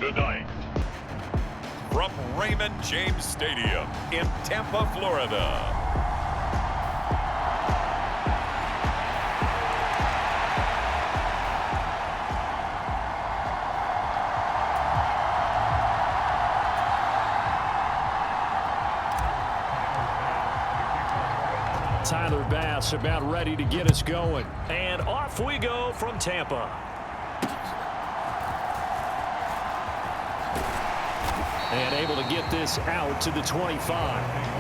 tonight. From Raymond James Stadium in Tampa, Florida. Tyler Bass about ready to get us going. And off we go from Tampa. And able to get this out to the 25.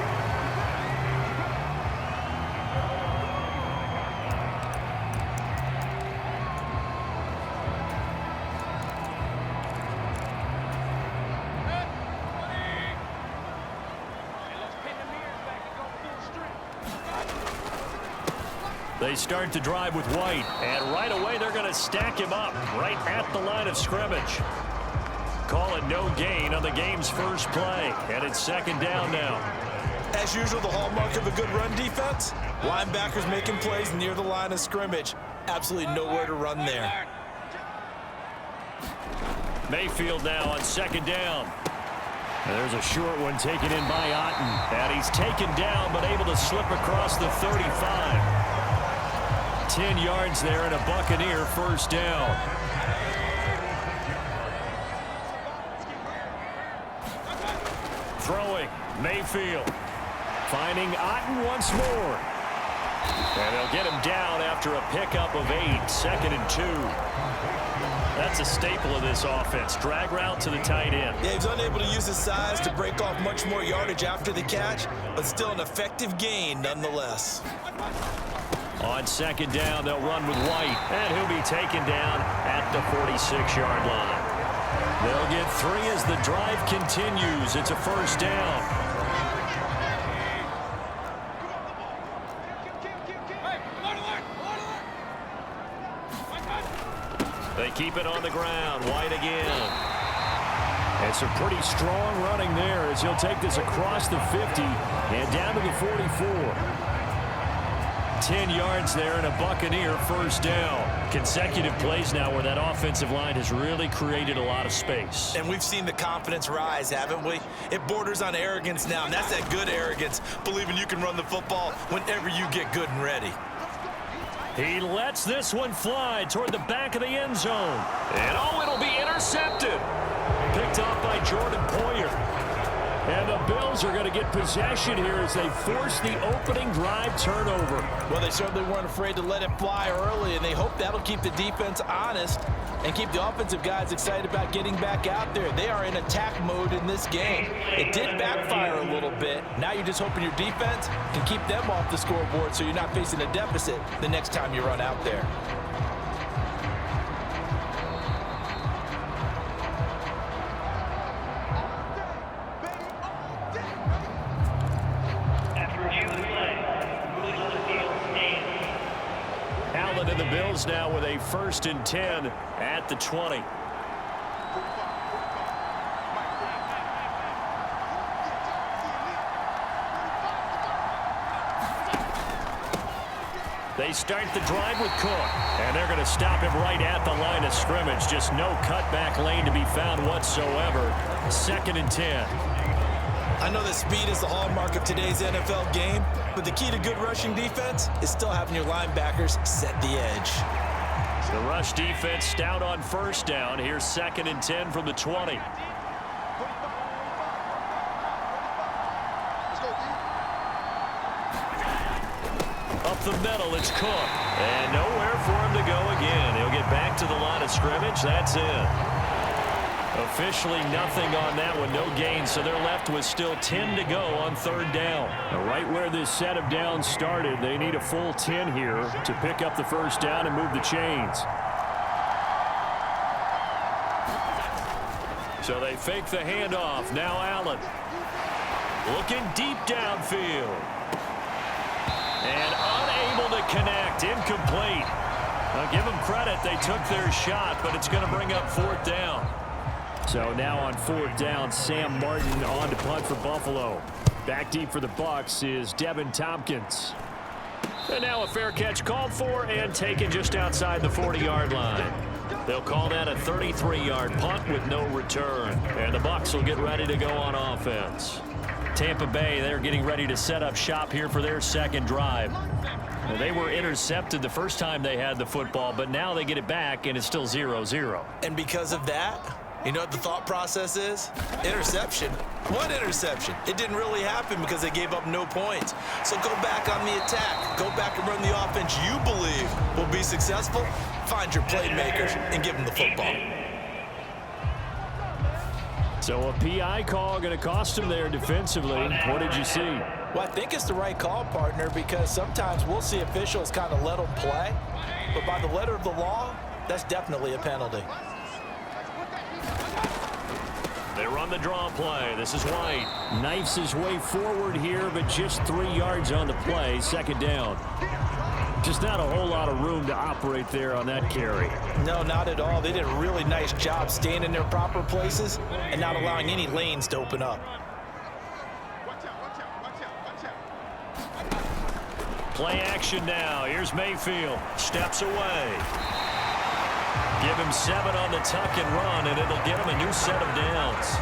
They start to drive with White, and right away they're going to stack him up right at the line of scrimmage. Call it no gain on the game's first play, and it's second down now. As usual, the hallmark of a good run defense, linebackers making plays near the line of scrimmage. Absolutely nowhere to run there. Mayfield now on second down. And there's a short one taken in by Otten, and he's taken down but able to slip across the 35. 10 yards there and a Buccaneer first down. Throwing, Mayfield. Finding Otten once more. And they'll get him down after a pickup of 8, 2nd and 2. That's a staple of this offense. Drag route to the tight end. Yeah, he's unable to use his size to break off much more yardage after the catch, but still an effective gain nonetheless. On second down, they'll run with White, and he'll be taken down at the 46-yard line. They'll get 3 as the drive continues. It's a first down. They keep it on the ground. White again. And some pretty strong running there as he'll take this across the 50 and down to the 44. 10 yards there and a Buccaneer first down. Consecutive plays now where that offensive line has really created a lot of space. And we've seen the confidence rise, haven't we? It borders on arrogance now, and that's that good arrogance, believing you can run the football whenever you get good and ready. He lets this one fly toward the back of the end zone. And oh, it'll be intercepted. Picked off by Jordan Poyer. And the Bills are going to get possession here as they force the opening drive turnover. Well, they certainly weren't afraid to let it fly early, and they hope that'll keep the defense honest and keep the offensive guys excited about getting back out there. They are in attack mode in this game. It did backfire a little bit. Now you're just hoping your defense can keep them off the scoreboard so you're not facing a deficit the next time you run out there. And the Bills now with a 1st and 10 at the 20. They start the drive with Cook, and they're going to stop him right at the line of scrimmage. Just no cutback lane to be found whatsoever. 2nd and 10. I know that speed is the hallmark of today's NFL game, but the key to good rushing defense is still having your linebackers set the edge. The rush defense stout on first down. Here's 2nd and 10 from the 20. Up the middle, it's Cook. And nowhere for him to go again. He'll get back to the line of scrimmage. That's it. Officially nothing on that one, no gain, so they're left with still 10 to go on 3rd down. Now, right where this set of downs started, they need a full 10 here to pick up the first down and move the chains. So they fake the handoff. Now Allen looking deep downfield. And unable to connect, incomplete. I'll give them credit, they took their shot, but it's going to bring up 4th down. So now on 4th down, Sam Martin on to punt for Buffalo. Back deep for the Bucs is Devin Tompkins. And now a fair catch called for and taken just outside the 40-yard line. They'll call that a 33-yard punt with no return. And the Bucs will get ready to go on offense. Tampa Bay, they're getting ready to set up shop here for their second drive. Well, they were intercepted the first time they had the football, but now they get it back, and it's still 0-0. And because of that, you know what the thought process is? Interception. What interception? It didn't really happen because they gave up no points. So go back on the attack. Go back and run the offense you believe will be successful. Find your playmakers and give them the football. So a PI call going to cost him there defensively. What did you see? Well, I think it's the right call, partner, because sometimes we'll see officials kind of let them play. But by the letter of the law, that's definitely a penalty. They run the draw play. This is White. Knifes his way forward here, but just 3 yards on the play. Second down. Just not a whole lot of room to operate there on that carry. No, not at all. They did a really nice job staying in their proper places and not allowing any lanes to open up. Play action now. Here's Mayfield. Steps away. Give him 7 on the tuck and run, and it'll get him a new set of downs.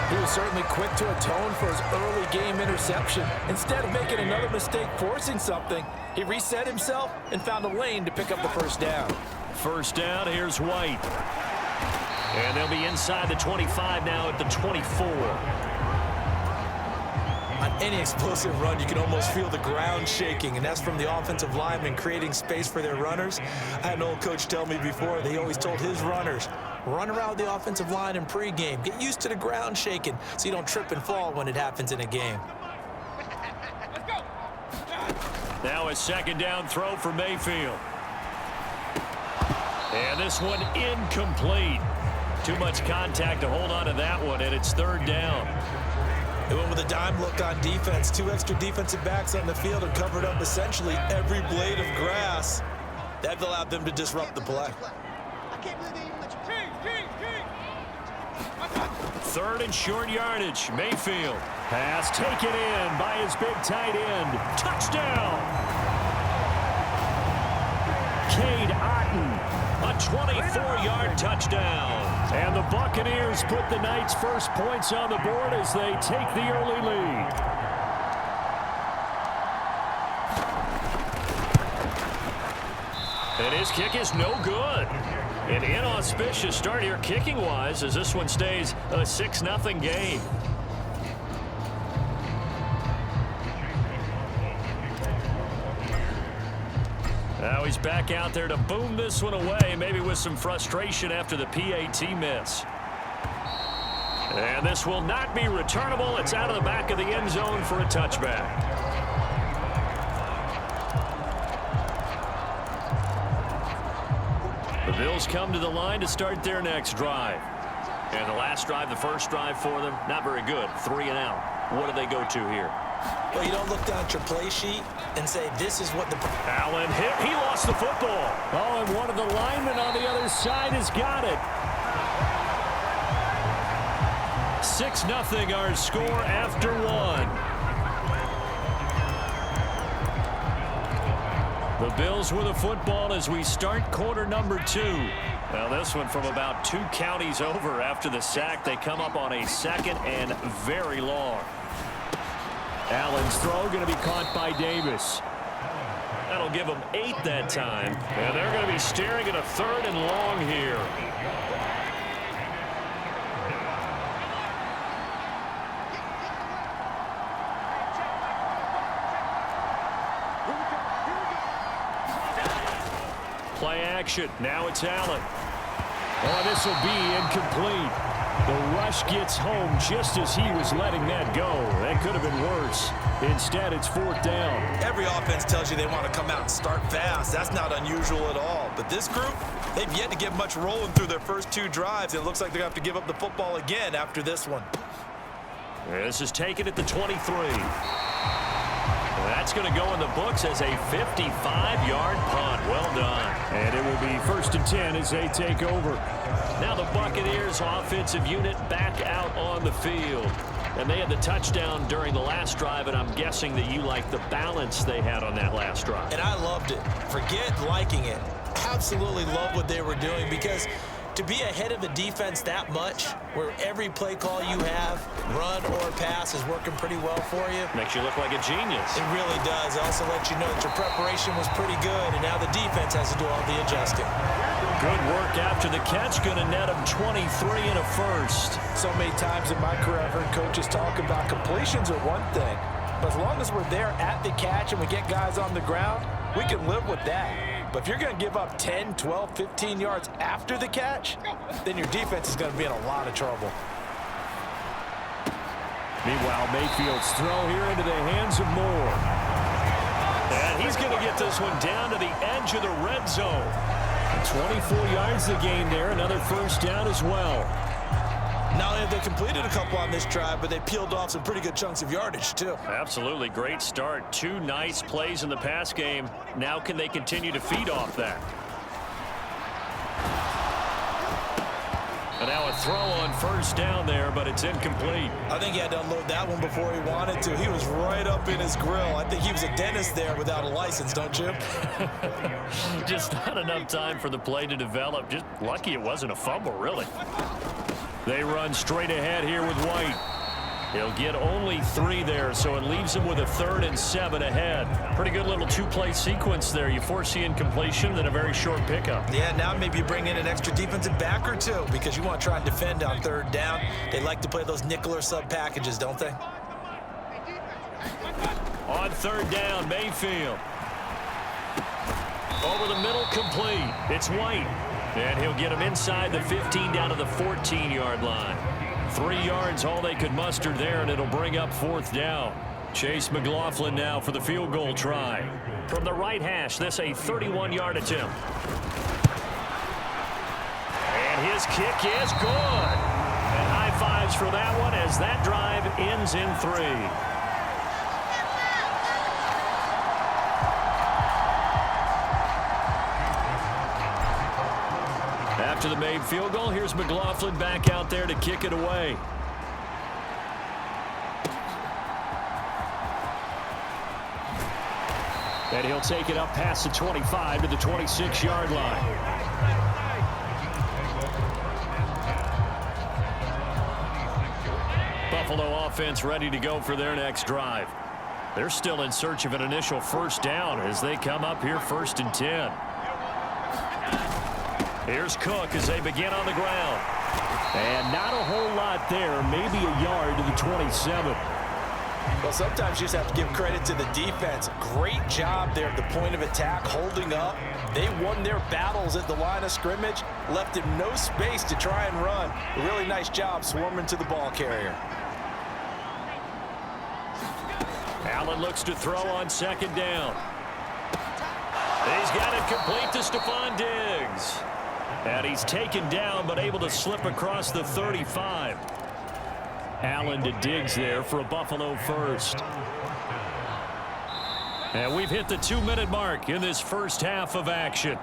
He was certainly quick to atone for his early game interception. Instead of making another mistake forcing something, he reset himself and found a lane to pick up the first down. First down, here's White. And they'll be inside the 25 now at the 24. On any explosive run, you can almost feel the ground shaking, and that's from the offensive linemen creating space for their runners. I had an old coach tell me before, they always told his runners, run around the offensive line in pregame. Get used to the ground shaking so you don't trip and fall when it happens in a game. Now a second down throw for Mayfield. And this one incomplete. Too much contact to hold on to that one, and it's third down. They went with a dime look on defense. 2 extra defensive backs on the field and covered up essentially every blade of grass. That allowed them to disrupt the play. Third and short yardage. Mayfield. Pass taken in by his big tight end. Touchdown! Cade Otton. A 24-yard touchdown. And the Buccaneers put the Knights' first points on the board as they take the early lead. And his kick is no good. An inauspicious start here kicking-wise as this one stays a 6-0 game. Now he's back out there to boom this one away, maybe with some frustration after the PAT miss. And this will not be returnable. It's out of the back of the end zone for a touchback. The Bills come to the line to start their next drive. And the last drive, the first drive for them, not very good. 3 and out. What do they go to here? Well, you don't look down at your play sheet and say, this is what the... Allen hit. He lost the football. Oh, and one of the linemen on the other side has got it. 6-0 our score after 1. The Bills with a football as we start quarter number 2. Now this one from about 2 counties over after the sack. They come up on a 2nd and very long. Allen's throw going to be caught by Davis. That'll give them 8 that time. And they're going to be staring at a 3rd and long here. Play action. Now it's Allen. Oh, this will be incomplete. The rush gets home just as he was letting that go. That could have been worse. Instead, it's 4th down. Every offense tells you they want to come out and start fast. That's not unusual at all. But this group, they've yet to get much rolling through their first 2 drives. It looks like they're going to have to give up the football again after this one. This is taken at the 23. That's going to go in the books as a 55-yard punt. Well done. And it will be 1st and 10 as they take over. Now the Buccaneers offensive unit back out on the field. And they had the touchdown during the last drive, and I'm guessing that you like the balance they had on that last drive. And I loved it. Forget liking it. absolutely love what they were doing, because to be ahead of a defense that much, where every play call you have, run or pass, is working pretty well for you. Makes you look like a genius. It really does. It also lets you know that your preparation was pretty good, and now the defense has to do all the adjusting. Good work after the catch. Going to net him 23 and a first. So many times in my career, I've heard coaches talk about completions are one thing, but as long as we're there at the catch and we get guys on the ground, we can live with that. But if you're going to give up 10, 12, 15 yards after the catch, then your defense is going to be in a lot of trouble. Meanwhile, Mayfield's throw here into the hands of Moore. And he's going to get this one down to the edge of the red zone. 24 yards to gain there. Another first down as well. Not only have they completed a couple on this drive, but they peeled off some pretty good chunks of yardage, too. Absolutely. Great start. 2 nice plays in the pass game. Now can they continue to feed off that? And now a throw on first down there, but it's incomplete. I think he had to unload that one before he wanted to. He was right up in his grill. I think he was a dentist there without a license, don't you? Just not enough time for the play to develop. Just lucky it wasn't a fumble, really. They run straight ahead here with White. He'll get only 3 there, so it leaves him with a 3rd and 7 ahead. Pretty good little 2-play sequence there. You force the incompletion, then a very short pickup. Yeah, now maybe you bring in an extra defensive back or 2, because you want to try and defend on 3rd down. They like to play those nickel or sub packages, don't they? On 3rd down, Mayfield. Over the middle, complete. It's White. And he'll get him inside the 15 down to the 14-yard line. 3 yards, all they could muster there, and it'll bring up 4th down. Chase McLaughlin now for the field goal try. From the right hash, this a 31-yard attempt. And his kick is good. And high fives for that one as that drive ends in 3. After the made field goal, here's McLaughlin back out there to kick it away. And he'll take it up past the 25 to the 26-yard line. Buffalo offense ready to go for their next drive. They're still in search of an initial first down as they come up here 1st and 10. Here's Cook as they begin on the ground. And not a whole lot there, maybe a yard to the 27. Well, sometimes you just have to give credit to the defense. Great job there at the point of attack, holding up. They won their battles at the line of scrimmage, left him no space to try and run. A really nice job swarming to the ball carrier. Allen looks to throw on 2nd down. He's got it complete to Stephon Diggs. And he's taken down, but able to slip across the 35. Allen to Diggs there for a Buffalo first. And we've hit the 2-minute mark in this first half of action.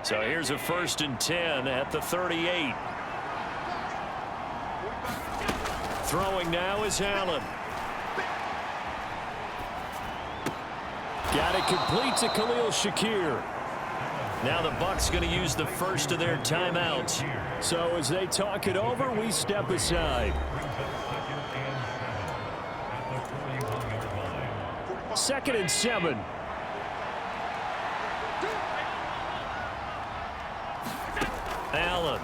So here's a 1st and 10 at the 38. Throwing now is Allen. Got it complete to Khalil Shakir. Now the Bucs going to use the first of their timeouts. So as they talk it over, we step aside. 2nd and 7. Allen.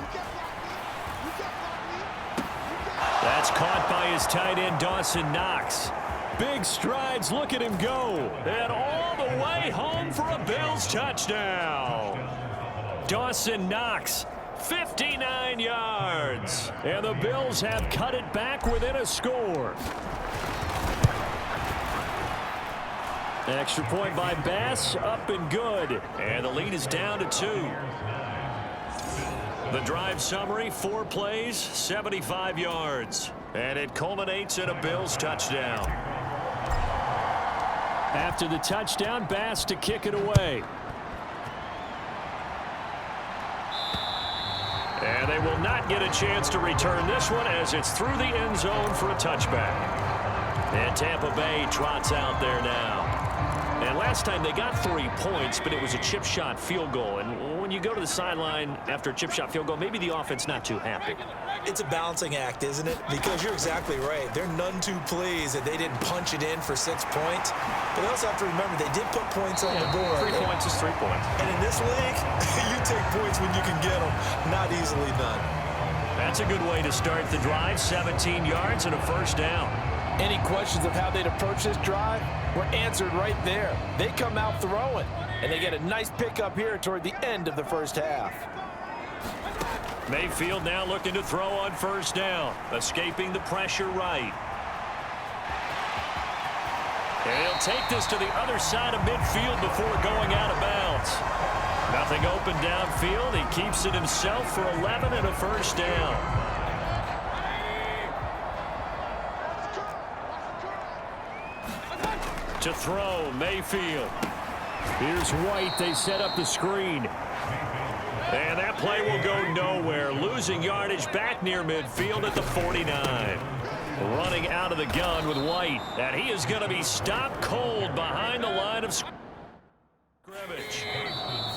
That's caught by his tight end, Dawson Knox. Big strides, look at him go. And all the way home for a Bills touchdown. Dawson Knox, 59 yards. And the Bills have cut it back within a score. Extra point by Bass, up and good. And the lead is down to 2. The drive summary, 4 plays, 75 yards. And it culminates in a Bills touchdown. After the touchdown, Bass to kick it away. And they will not get a chance to return this one as it's through the end zone for a touchback. And Tampa Bay trots out there now. And last time they got 3 points, but it was a chip shot field goal. And when you go to the sideline after a chip shot field goal, maybe the offense not too happy. It's a balancing act, isn't it? Because you're exactly right. They're none too pleased that they didn't punch it in for 6 points. But they also have to remember they did put points on the board. 3 points is 3 points. And in this league, you take points when you can get them. Not easily done. That's a good way to start the drive. 17 yards and a first down. Any questions of how they'd approach this drive were answered right there. They come out throwing, and they get a nice pickup here toward the end of the first half. Mayfield now looking to throw on first down, escaping the pressure right. And he'll take this to the other side of midfield before going out of bounds. Nothing open downfield. He keeps it himself for 11 and a first down. To throw, Mayfield. Here's White. They set up the screen. And that play will go nowhere. Losing yardage back near midfield at the 49. Running out of the gun with White. And he is going to be stopped cold behind the line of scrimmage.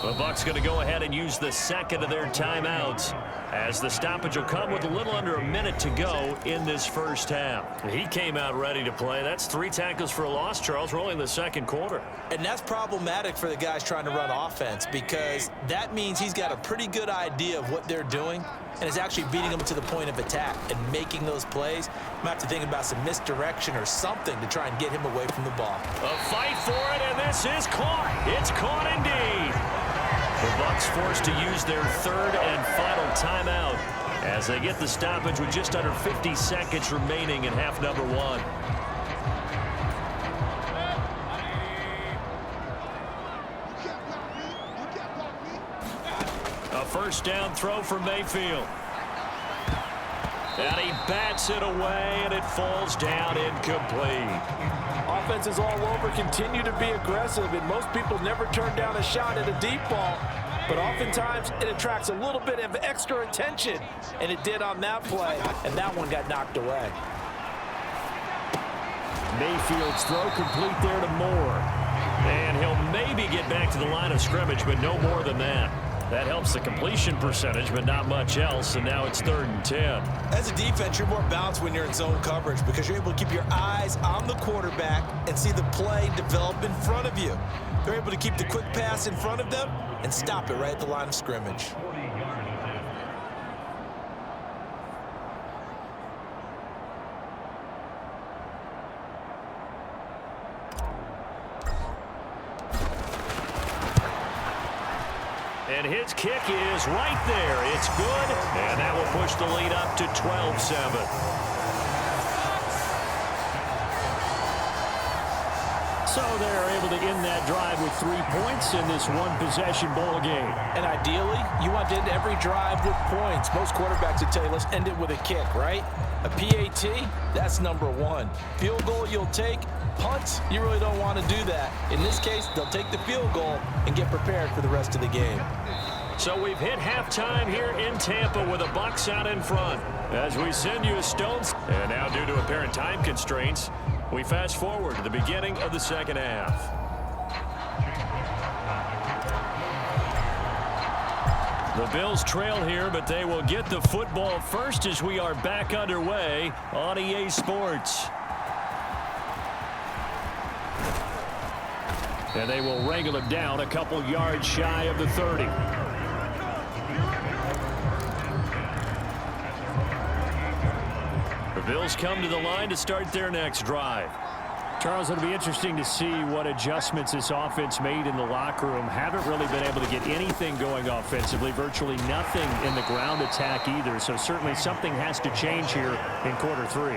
The Bucs going to go ahead and use the second of their timeouts, as the stoppage will come with a little under a minute to go in this first half. He came out ready to play. That's 3 tackles for a loss, Charles, rolling the second quarter. And that's problematic for the guys trying to run offense, because that means he's got a pretty good idea of what they're doing and is actually beating them to the point of attack and making those plays. You might have to think about some misdirection or something to try and get him away from the ball. A fight for it, and this is caught. It's caught indeed. The Bucs forced to use their third and final timeout as they get the stoppage with just under 50 seconds remaining in half number 1. A first down throw for Mayfield. And he bats it away, and it falls down incomplete. Offenses all over continue to be aggressive, and most people never turn down a shot at a deep ball. But oftentimes, it attracts a little bit of extra attention, and it did on that play, and that one got knocked away. Mayfield's throw complete there to Moore. And he'll maybe get back to the line of scrimmage, but no more than that. That helps the completion percentage, but not much else, and now it's 3rd and 10. As a defense, you're more balanced when you're in zone coverage because you're able to keep your eyes on the quarterback and see the play develop in front of you. They're able to keep the quick pass in front of them and stop it right at the line of scrimmage. And his kick is right there. It's good, and that will push the lead up to 12-7. So they're able to end that drive with 3 points in this one-possession ball game. And ideally, you want to end every drive with points. Most quarterbacks would tell you, let's end it with a kick, right? A PAT, that's number 1. Field goal you'll take. Punts, you really don't want to do that. In this case, they'll take the field goal and get prepared for the rest of the game. So we've hit halftime here in Tampa with the Bucs out in front. As we send you a Stones. And now, due to apparent time constraints, we fast forward to the beginning of the second half. The Bills trail here, but they will get the football first as we are back underway on EA Sports. And they will wrangle him down a couple yards shy of the 30. The Bills come to the line to start their next drive. Charles, it'll be interesting to see what adjustments this offense made in the locker room. Haven't really been able to get anything going offensively, virtually nothing in the ground attack either. So certainly something has to change here in quarter 3.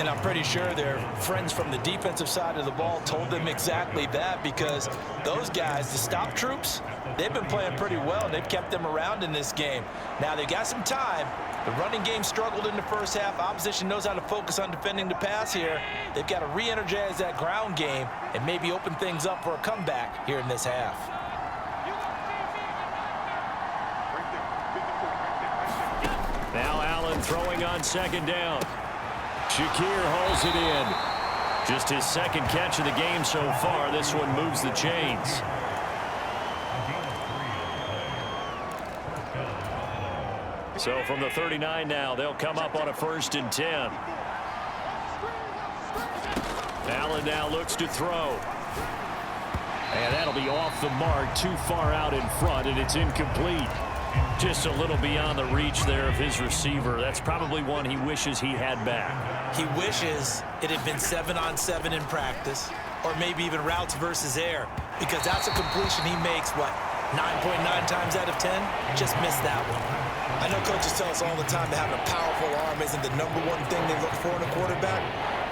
And I'm pretty sure their friends from the defensive side of the ball told them exactly that, because those guys, the stop troops, they've been playing pretty well, and they've kept them around in this game. Now, they've got some time. The running game struggled in the first half. Opposition knows how to focus on defending the pass here. They've got to re-energize that ground game and maybe open things up for a comeback here in this half. throwing on second down. Shakir hauls it in. Just his second catch of the game so far. This one moves the chains. So from the 39 now, they'll come up on a 1st and 10. Allen now looks to throw. And that'll be off the mark, too far out in front, and it's incomplete. Just a little beyond the reach there of his receiver. That's probably one he wishes he had back. He wishes it had been 7-on-7 in practice, or maybe even routes versus air, because that's a completion he makes, what, 9.9 times out of 10? Just missed that one. I know coaches tell us all the time that having a powerful arm isn't the #1 thing they look for in a quarterback,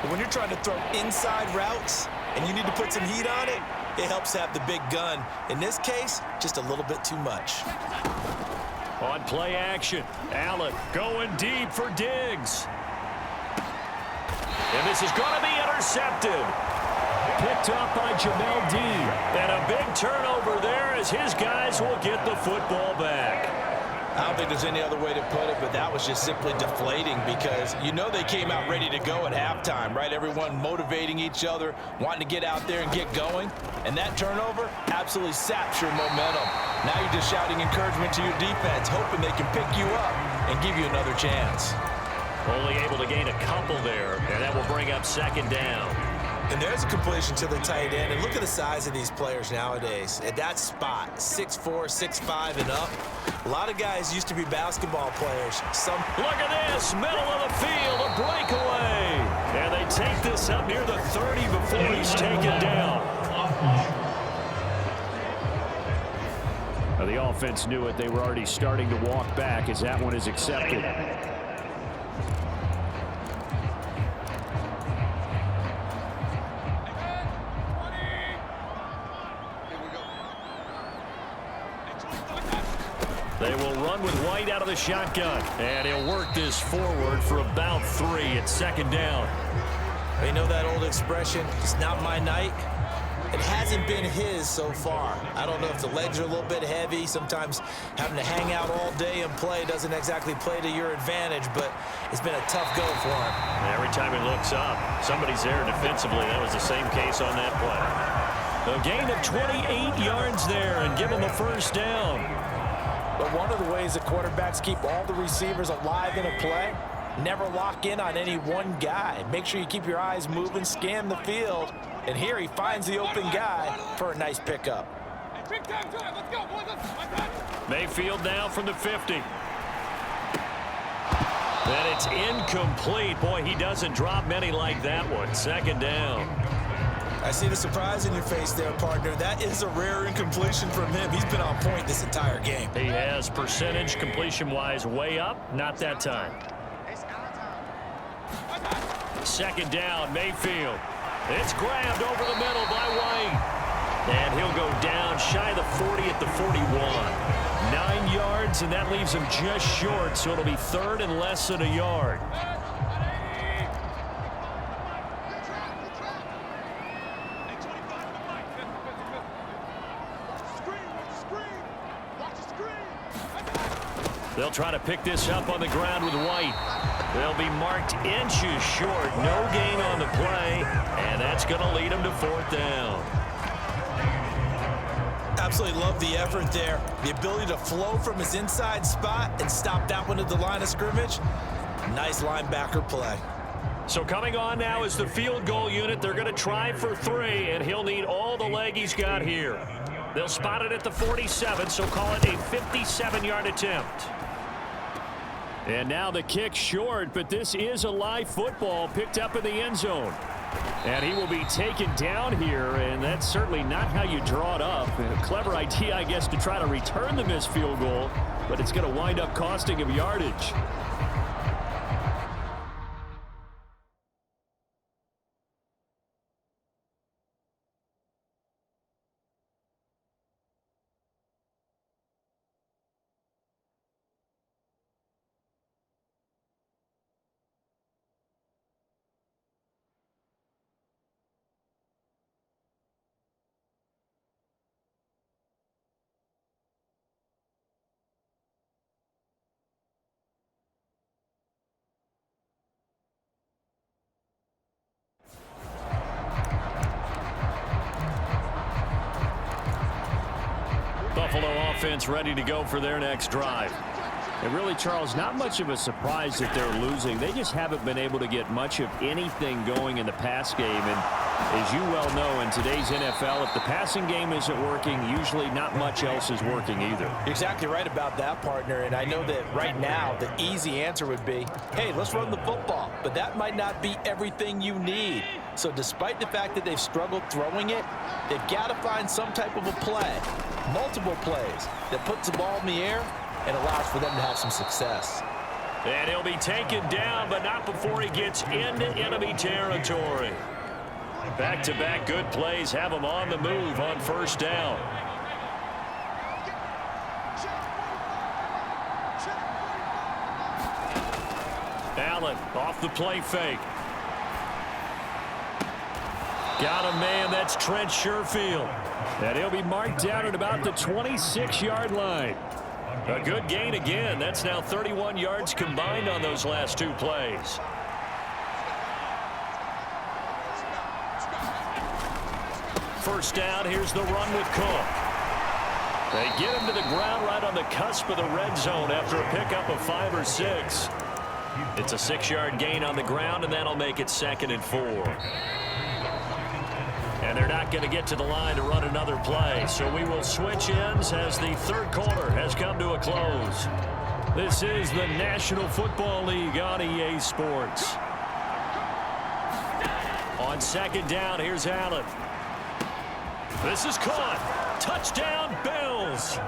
but when you're trying to throw inside routes and you need to put some heat on it, it helps have the big gun. In this case, just a little bit too much. On play action, Allen going deep for Diggs. And this is going to be intercepted. Picked up by Jamel D. And a big turnover there as his guys will get the football back. I don't think there's any other way to put it, but that was just simply deflating because you know they came out ready to go at halftime, right? Everyone motivating each other, wanting to get out there and get going. And that turnover absolutely saps your momentum. Now you're just shouting encouragement to your defense, hoping they can pick you up and give you another chance. Only able to gain a couple there, and that will bring up second down. And there's a completion to the tight end. And look at the size of these players nowadays. At that spot, 6'4", 6'5", and up. A lot of guys used to be basketball players. Look at this, middle of the field, a breakaway. And they take this up near the 30 before he's taken down. Now, the offense knew it. They were already starting to walk back as that one is accepted. They will run with White out of the shotgun. And he'll work this forward for about 3 at second down. You know that old expression, it's not my night? It hasn't been his so far. I don't know if the legs are a little bit heavy. Sometimes having to hang out all day and play doesn't exactly play to your advantage, but it's been a tough go for him. Every time he looks up, somebody's there defensively. That was the same case on that play. A gain of 28 yards there and give him a first down. But one of the ways that quarterbacks keep all the receivers alive in a play, never lock in on any one guy. Make sure you keep your eyes moving, scan the field. And here he finds the open guy for a nice pickup. Mayfield now from the 50. And it's incomplete. Boy, he doesn't drop many like that one. Second down. I see the surprise in your face there, partner. That is a rare incompletion from him. He's been on point this entire game. He has percentage completion-wise way up. Not that time. Second down, Mayfield. It's grabbed over the middle by White. And he'll go down shy of the 40 at the 41. 9 yards, and that leaves him just short, so it'll be third and less than a yard. They'll try to pick this up on the ground with White. They'll be marked inches short. No gain on the play, and that's going to lead them to fourth down. Absolutely love the effort there. The ability to flow from his inside spot and stop that one at the line of scrimmage. Nice linebacker play. So coming on now is the field goal unit. They're going to try for 3, and he'll need all the leg he's got here. They'll spot it at the 47, so call it a 57-yard attempt. And now the kick short, but this is a live football picked up in the end zone. And he will be taken down here, and that's certainly not how you draw it up. A clever idea, I guess, to try to return the missed field goal, but it's going to wind up costing him yardage. Buffalo offense ready to go for their next drive. And really, Charles, not much of a surprise that they're losing. They just haven't been able to get much of anything going in the pass game. And as you well know, in today's NFL, if the passing game isn't working, usually not much else is working either. You're exactly right about that, partner. And I know that right now the easy answer would be, hey, let's run the football. But that might not be everything you need. So despite the fact that they've struggled throwing it, they've got to find some type of a play, multiple plays, that puts the ball in the air and allows for them to have some success. And he'll be taken down, but not before he gets into enemy territory. Back-to-back good plays have him on the move on first down. Allen off the play fake. Got a man, that's Trent Sherfield. And he'll be marked down at about the 26-yard line. A good gain again. That's now 31 yards combined on those last two plays. First down, here's the run with Cook. They get him to the ground right on the cusp of the red zone after a pickup of 5 or 6. It's a 6-yard gain on the ground, and that'll make it 2nd and 4. And they're not going to get to the line to run another play. So we will switch ends as the third quarter has come to a close. This is the National Football League on EA Sports. On second down, here's Allen. This is caught. Touchdown, Bills.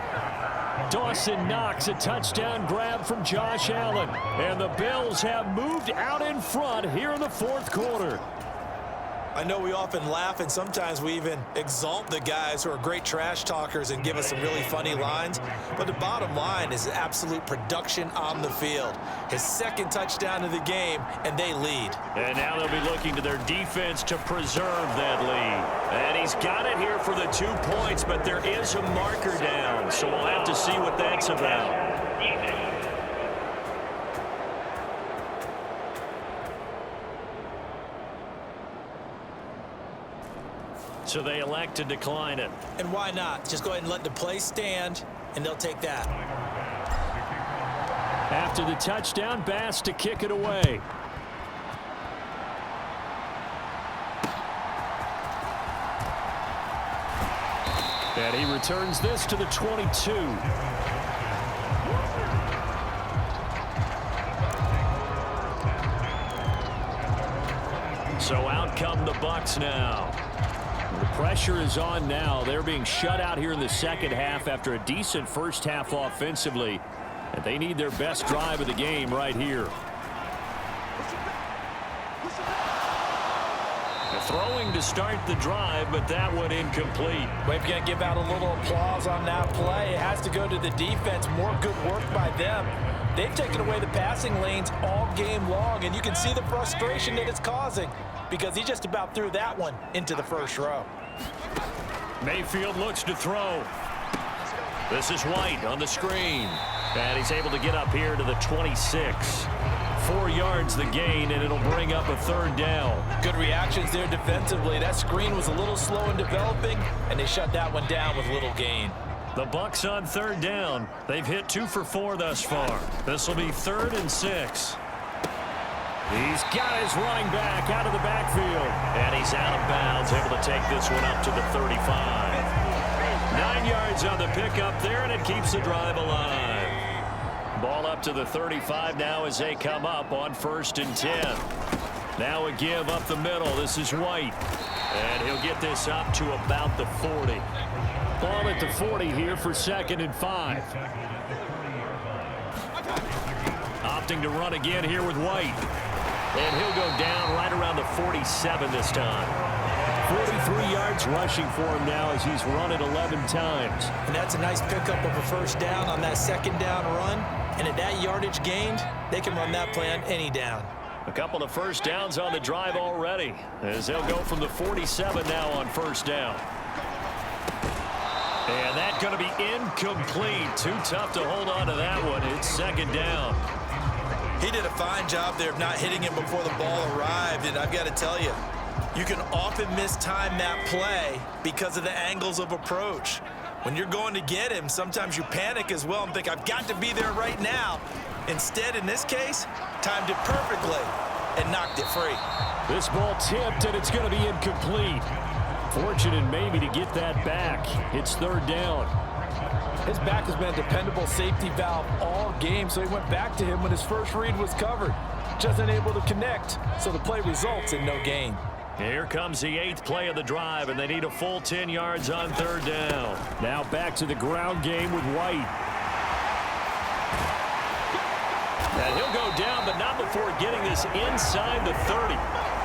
Dawson Knox, a touchdown grab from Josh Allen. And the Bills have moved out in front here in the fourth quarter. I know we often laugh, and sometimes we even exalt the guys who are great trash talkers and give us some really funny lines. But the bottom line is absolute production on the field. His second touchdown of the game, and they lead. And now they'll be looking to their defense to preserve that lead. And he's got it here for the 2 points, but there is a marker down. So we'll have to see what that's about. So they elect to decline it. And why not? Just go ahead and let the play stand, and they'll take that. After the touchdown, Bass to kick it away. And he returns this to the 22. So out come the Bucs now. The pressure is on now. They're being shut out here in the second half after a decent first half offensively. And they need their best drive of the game right here. They're throwing to start the drive, but that one incomplete. We've got to give out a little applause on that play. It has to go to the defense. More good work by them. They've taken away the passing lanes all game long, and you can see the frustration that it's causing because he just about threw that one into the first row. Mayfield looks to throw. This is White on the screen. And he's able to get up here to the 26. 4 yards the gain, and it'll bring up a third down. Good reactions there defensively. That screen was a little slow in developing, and they shut that one down with little gain. The Bucs on third down. They've hit 2 for 4 thus far. This will be 3rd and 6. He's got his running back out of the backfield. And he's out of bounds, able to take this one up to the 35. 9 yards on the pickup there, and it keeps the drive alive. Ball up to the 35 now as they come up on 1st and 10. Now a give up the middle. This is White. And he'll get this up to about the 40. Ball at the 40 here for 2nd and 5. Opting to run again here with White. And he'll go down right around the 47 this time. 43 yards rushing for him now as he's run it 11 times. And that's a nice pickup of a first down on that second down run. And at that yardage gained, they can run that play on any down. A couple of first downs on the drive already as they'll go from the 47 now on first down. And that's going to be incomplete. Too tough to hold on to that one. It's 2nd down. He did a fine job there of not hitting him before the ball arrived. And I've got to tell you, you can often mistime that play because of the angles of approach. When you're going to get him, sometimes you panic as well and think, I've got to be there right now. Instead, in this case, timed it perfectly and knocked it free. This ball tipped, and it's going to be incomplete. Fortunate maybe to get that back. It's third down. His back has been a dependable safety valve all game, so he went back to him when his first read was covered. Just unable to connect, so the play results in no gain. Here comes the 8th play of the drive, and they need a full 10 yards on third down. Now back to the ground game with White. And he'll go down, but not before getting this inside the 30.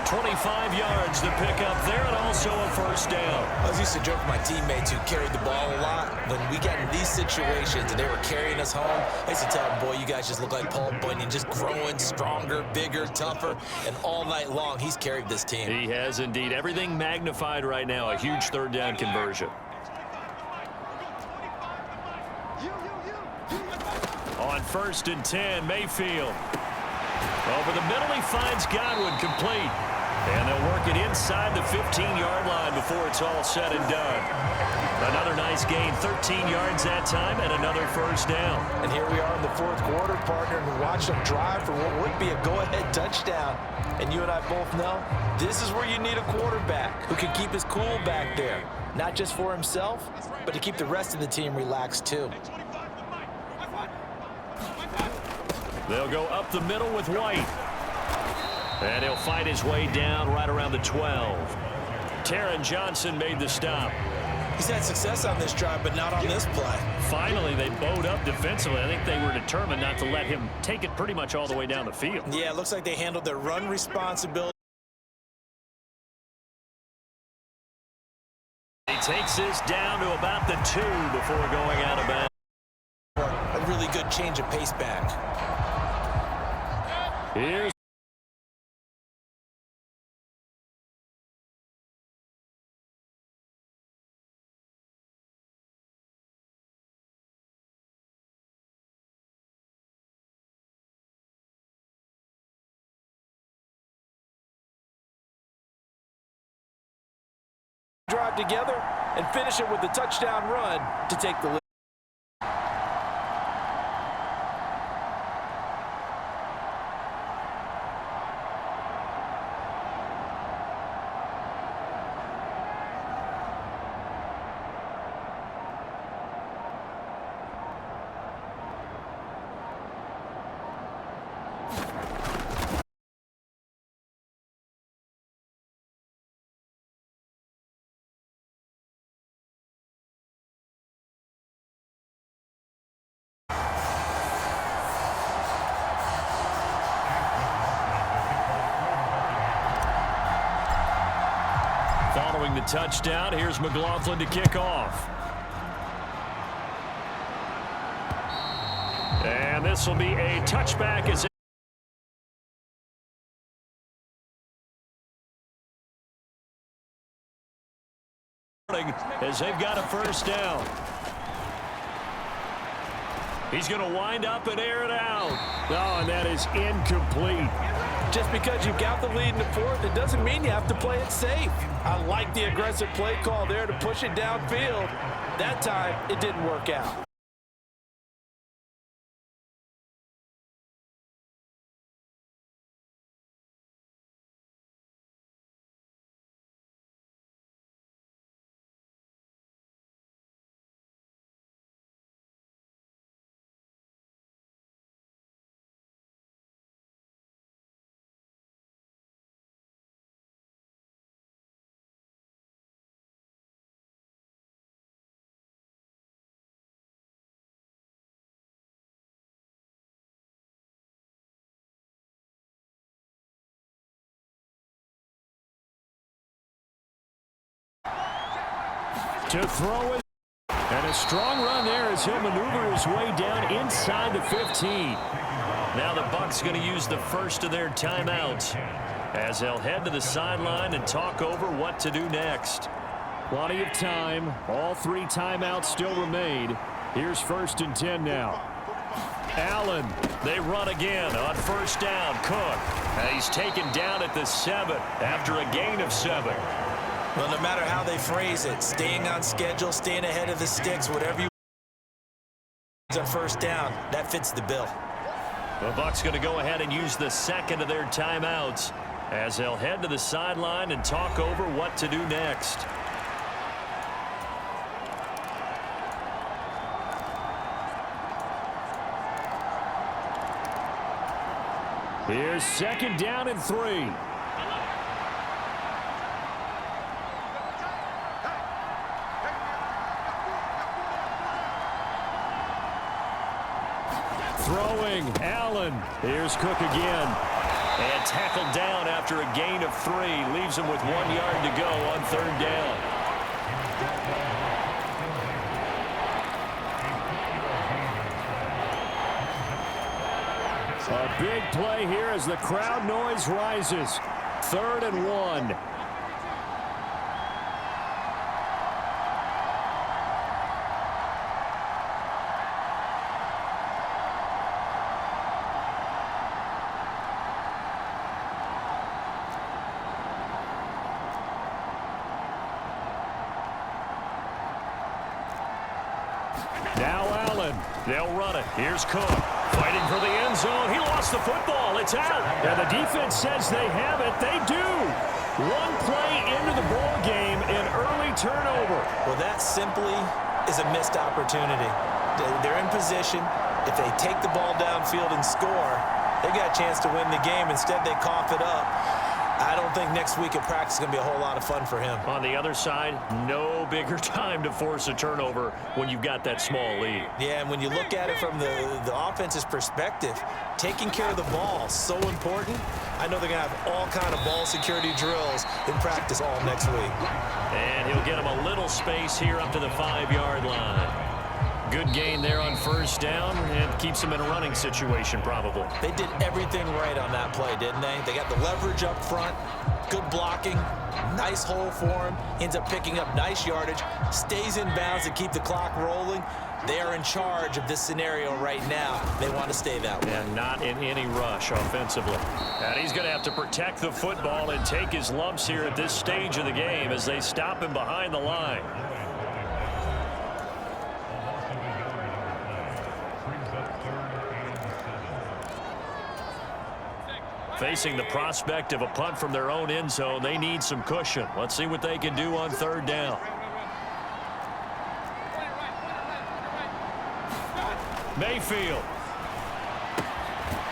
25 yards to pick up there, and also a first down. I was used to joke with my teammates who carried the ball a lot. When we got in these situations and they were carrying us home, I used to tell them, boy, you guys just look like Paul Bunyan, just growing stronger, bigger, tougher, and all night long he's carried this team. He has indeed. Everything magnified right now. A huge third down conversion. On 1st and 10, Mayfield. Over the middle, he finds Godwin, complete. And they'll work it inside the 15-yard line before it's all said and done. Another nice gain, 13 yards that time, and another first down. And here we are in the fourth quarter, partner, and watch them drive for what would be a go-ahead touchdown. And you and I both know this is where you need a quarterback who can keep his cool back there. Not just for himself, but to keep the rest of the team relaxed too. They'll go up the middle with White. And he'll fight his way down right around the 12. Taron Johnson made the stop. He's had success on this drive, but not on this play. Finally, they bowed up defensively. I think they were determined not to let him take it pretty much all the way down the field. Yeah, it looks like they handled their run responsibility. He takes this down to about the 2 before going out of bounds. A really good change of pace back. Here's drive together and finish it with the touchdown run to take the lead. following the touchdown. Here's McLaughlin to kick off. And this will be a touchback as they've got a first down. He's going to wind up and air it out. Oh, and that is incomplete. Just because you've got the lead in the fourth, it doesn't mean you have to play it safe. I like the aggressive play call there to push it downfield. That time, it didn't work out. To throw it. And a strong run there as he'll maneuver his way down inside the 15. Now the Bucs going to use the first of their timeouts as they'll head to the sideline and talk over what to do next. Plenty of time. All 3 timeouts still remain. Here's 1st and 10 now. Allen. They run again on first down. Cook. And he's taken down at the 7 after a gain of 7. Well, no matter how they phrase it, staying on schedule, staying ahead of the sticks, whatever you on first down, that fits the bill. The Bucs going to go ahead and use the second of their timeouts as they'll head to the sideline and talk over what to do next. Here's second down and 3. Throwing, Allen. Here's Cook again. And tackled down after a gain of 3. Leaves him with 1 yard to go on third down. A big play here as the crowd noise rises. 3rd and 1. Now Allen. They'll run it. Here's Cook. Fighting for the end zone. He lost the football. It's out. And the defense says they have it. They do. 1 play into the ball game, an early turnover. Well, that simply is a missed opportunity. They're in position. If they take the ball downfield and score, they got a chance to win the game. Instead, they cough it up. I don't think next week at practice is going to be a whole lot of fun for him. On the other side, no bigger time to force a turnover when you've got that small lead. Yeah, and when you look at it from the offense's perspective, taking care of the ball is so important. I know they're going to have all kind of ball security drills in practice all next week. And he'll get him a little space here up to the 5-yard line. Good gain there on first down, and keeps them in a running situation probably. They did everything right on that play, didn't they? They got the leverage up front, good blocking, nice hole for him, ends up picking up nice yardage, stays in bounds to keep the clock rolling. They are in charge of this scenario right now. They want to stay that way. And not in any rush offensively. And he's going to have to protect the football and take his lumps here at this stage of the game as they stop him behind the line. Facing the prospect of a punt from their own end zone, they need some cushion. Let's see what they can do on third down. Mayfield.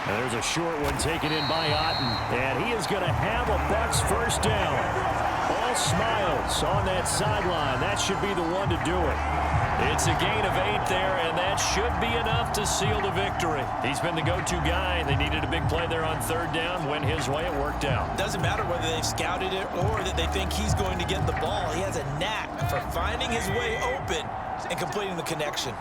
And there's a short one taken in by Otten. And he is going to have a Bucs first down. All smiles on that sideline. That should be the one to do it. It's a gain of 8 there, and that should be enough to seal the victory. He's been the go-to guy. They needed a big play there on third down. Went his way. It worked out. Doesn't matter whether they've scouted it or that they think he's going to get the ball. He has a knack for finding his way open and completing the connection.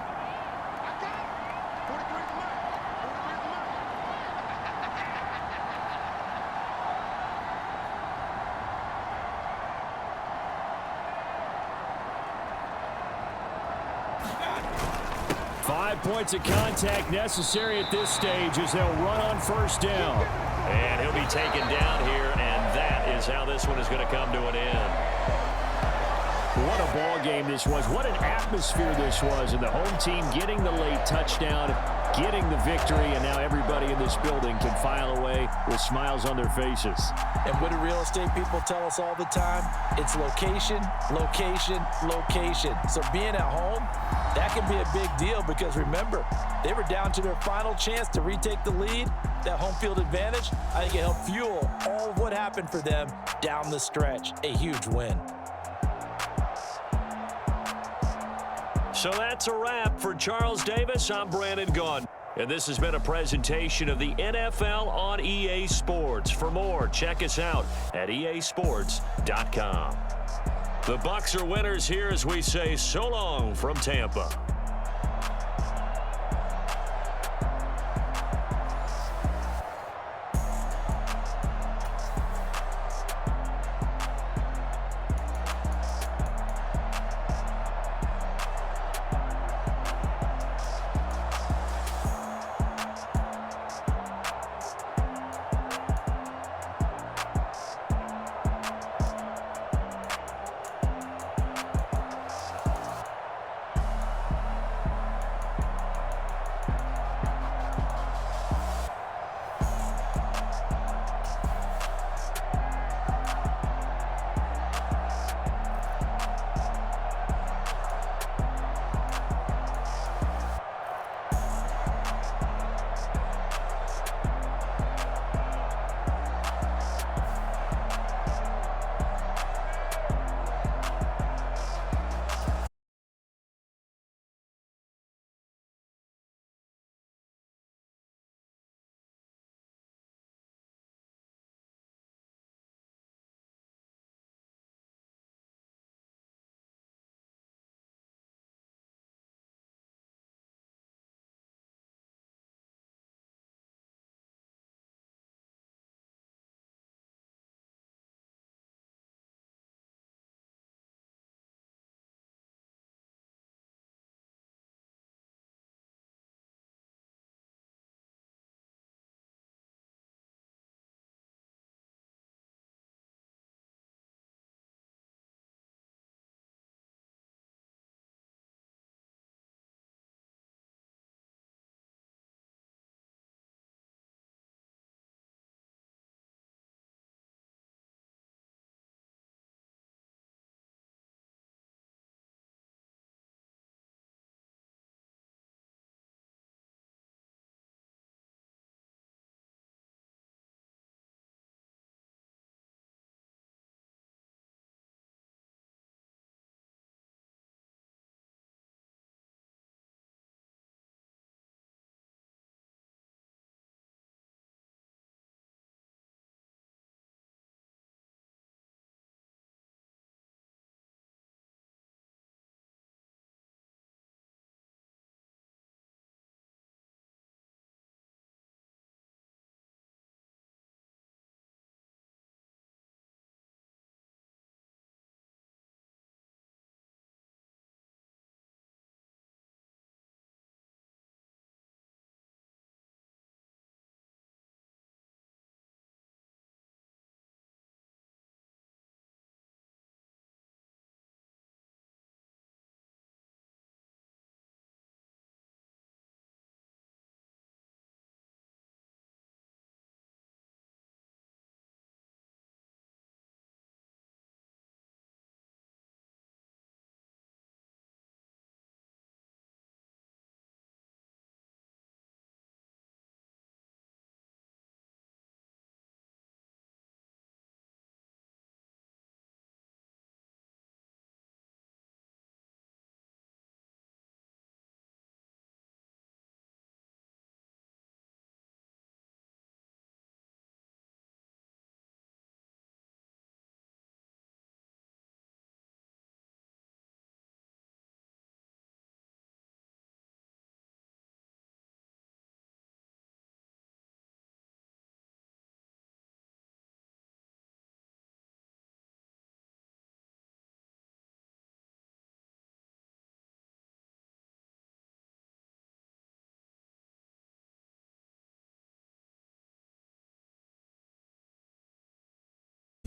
Points of contact necessary at this stage as they'll run on first down. And he'll be taken down here, and that is how this one is going to come to an end. What a ball game this was. What an atmosphere this was. And the home team getting the late touchdown, getting the victory, and now everybody in this building can file away with smiles on their faces. And what do real estate people tell us all the time? It's location, location, location. So being at home, that can be a big deal because remember, they were down to their final chance to retake the lead. That home field advantage, I think it helped fuel all of what happened for them down the stretch. A huge win. So that's a wrap for Charles Davis. I'm Brandon Gaudin. And this has been a presentation of the NFL on EA Sports. For more, check us out at easports.com. The Bucs are winners here as we say so long from Tampa.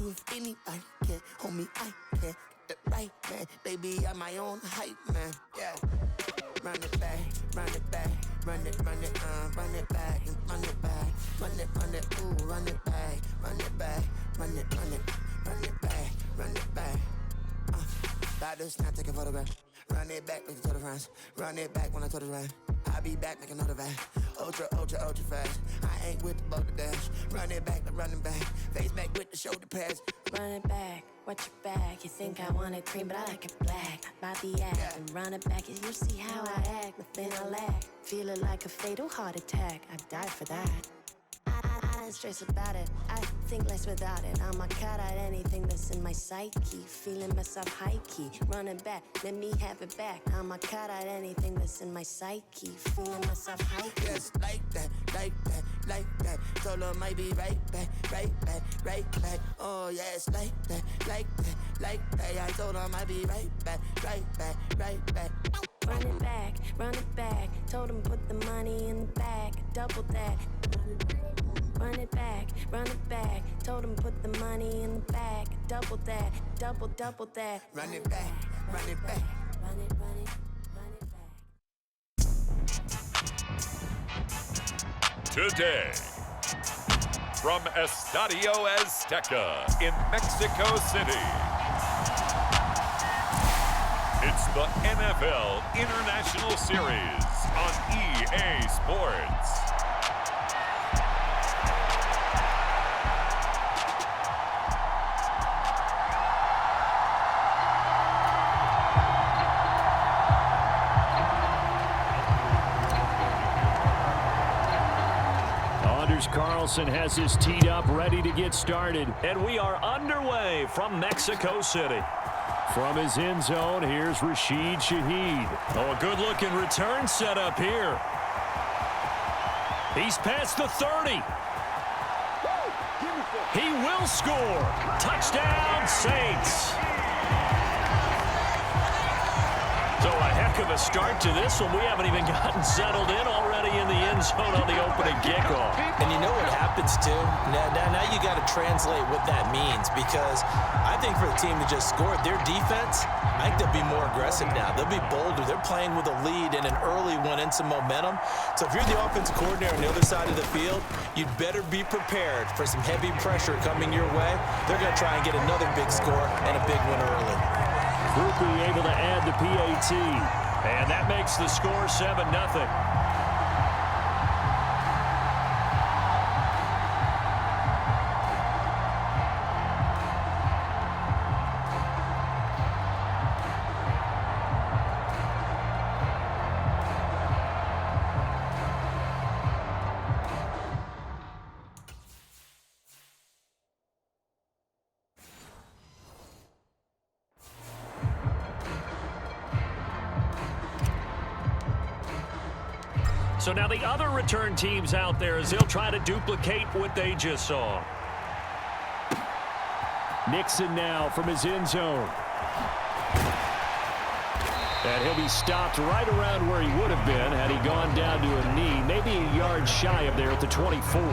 you if anybody can. Homie, I can get the right man. Baby, I'm my own hype man. Yeah. Run it back, run it back, run it back, and run it back, run it, ooh, run it back, run it back, run it back, run it back. About to snap, take a photograph. Run it back, make it to the friends. Run it back when I told it right. I'll be back, make another back. Ultra, ultra, ultra fast. I ain't with the boat to dash. Run it back, but running back. Face back with the shoulder pads. Run it back, watch your back. You think I want it cream, but I like it black. Bobby act and run it back. You see how I act, nothing I lack. Feeling like a fatal heart attack. I'd die for that. I don't stress about it. I think less without it. I'ma cut out anything that's in my psyche. Feeling myself high key. Running back, let me have it back. I'ma cut out anything that's in my psyche. Feeling myself high key. Yes, like that, like that, like that. Told her might be right back, right back, right back. Oh yes, like that, like that, like that. I told her might be right back, right back, right back. Run it back, run it back. Told him put the money in the bag. Double that. Run it back, run it back. Told him put the money in the bag. Double that, double that. Run it back, run it back. Run it, run it, run it back. Today, from Estadio Azteca in Mexico City, it's the NFL International Series on EA Sports. Carlson has his teed up, ready to get started. And we are underway from Mexico City. From his end zone, here's Rashid Shaheed. Oh, a good-looking return set up here. He's past the 30. He will score. Touchdown, Saints. So a heck of a start to this one. We haven't even gotten settled in already in the end zone on the opening kickoff. And you know what happens, too? Now you got to translate what that means, because I think for the team to just score their defense, I think they'll be more aggressive now. They'll be bolder. They're playing with a lead and an early one and some momentum. So if you're the offensive coordinator on the other side of the field, you'd better be prepared for some heavy pressure coming your way. They're going to try and get another big score and a big one early. Grupe able to add the PAT. And that makes the score 7-0. So now the other return teams out there as they'll try to duplicate what they just saw. Nixon now from his end zone. And he'll be stopped right around where he would have been had he gone down to a knee, maybe a yard shy of there at the 24.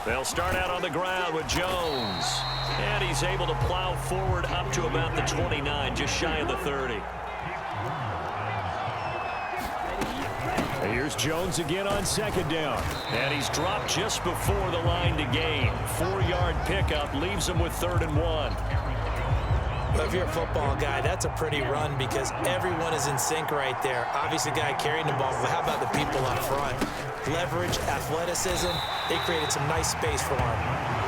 They'll start out on the ground with Jones. And he's able to plow forward up to about the 29, just shy of the 30. Here's Jones again on second down. And he's dropped just before the line to gain. 4-yard pickup leaves him with 3rd and 1. Well, if you're a football guy, that's a pretty run because everyone is in sync right there. Obviously, the guy carrying the ball, but how about the people up front? Leverage, athleticism, they created some nice space for him.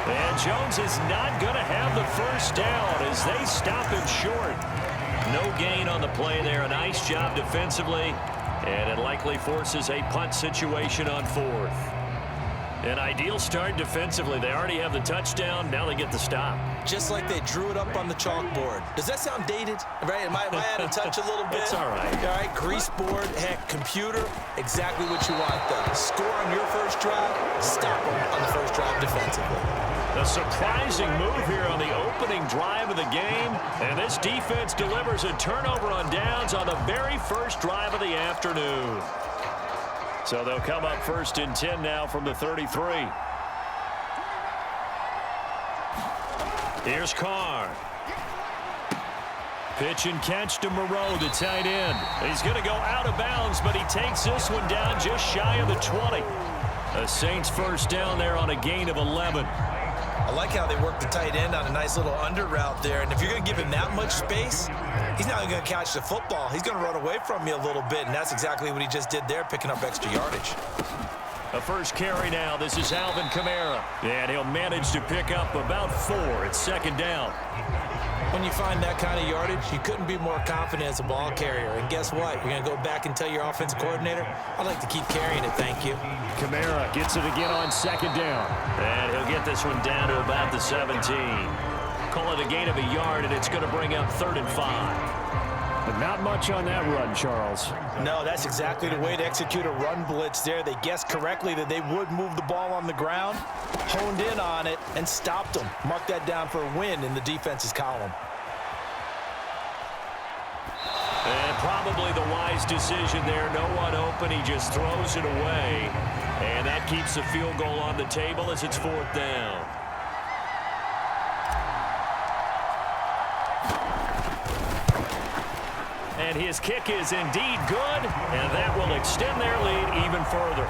And Jones is not going to have the first down as they stop him short. No gain on the play there. A nice job defensively, and it likely forces a punt situation on 4th. An ideal start defensively. They already have the touchdown. Now they get the stop. Just like they drew it up on the chalkboard. Does that sound dated? Right? Am I out of touch a little bit? It's all right. All right, grease board, heck, computer, exactly what you want, though. Score on your first drive, stop them on the first drive defensively. A surprising move here on the opening drive of the game. And this defense delivers a turnover on downs on the very first drive of the afternoon. So they'll come up 1st and 10 now from the 33. Here's Carr. Pitch and catch to Moreau, the tight end. He's going to go out of bounds, but he takes this one down just shy of the 20. The Saints first down there on a gain of 11. I like how they work the tight end on a nice little under route there. And if you're going to give him that much space, he's not going to catch the football. He's going to run away from you a little bit, and that's exactly what he just did there, picking up extra yardage. A first carry now. This is Alvin Kamara. And he'll manage to pick up about 4. It's 2nd down. When you find that kind of yardage, you couldn't be more confident as a ball carrier. And guess what? You're going to go back and tell your offensive coordinator, I'd like to keep carrying it, thank you. Kamara gets it again on 2nd down. And he'll get this one down to about the 17. Call it a gain of a yard, and it's going to bring up 3rd and 5. But not much on that run, Charles. No, that's exactly the way to execute a run blitz there. They guessed correctly that they would move the ball on the ground, honed in on it, and stopped them. Mark that down for a win in the defense's column. And probably the wise decision there. No one open. He just throws it away. And that keeps the field goal on the table as it's 4th down. And his kick is indeed good, and that will extend their lead even further.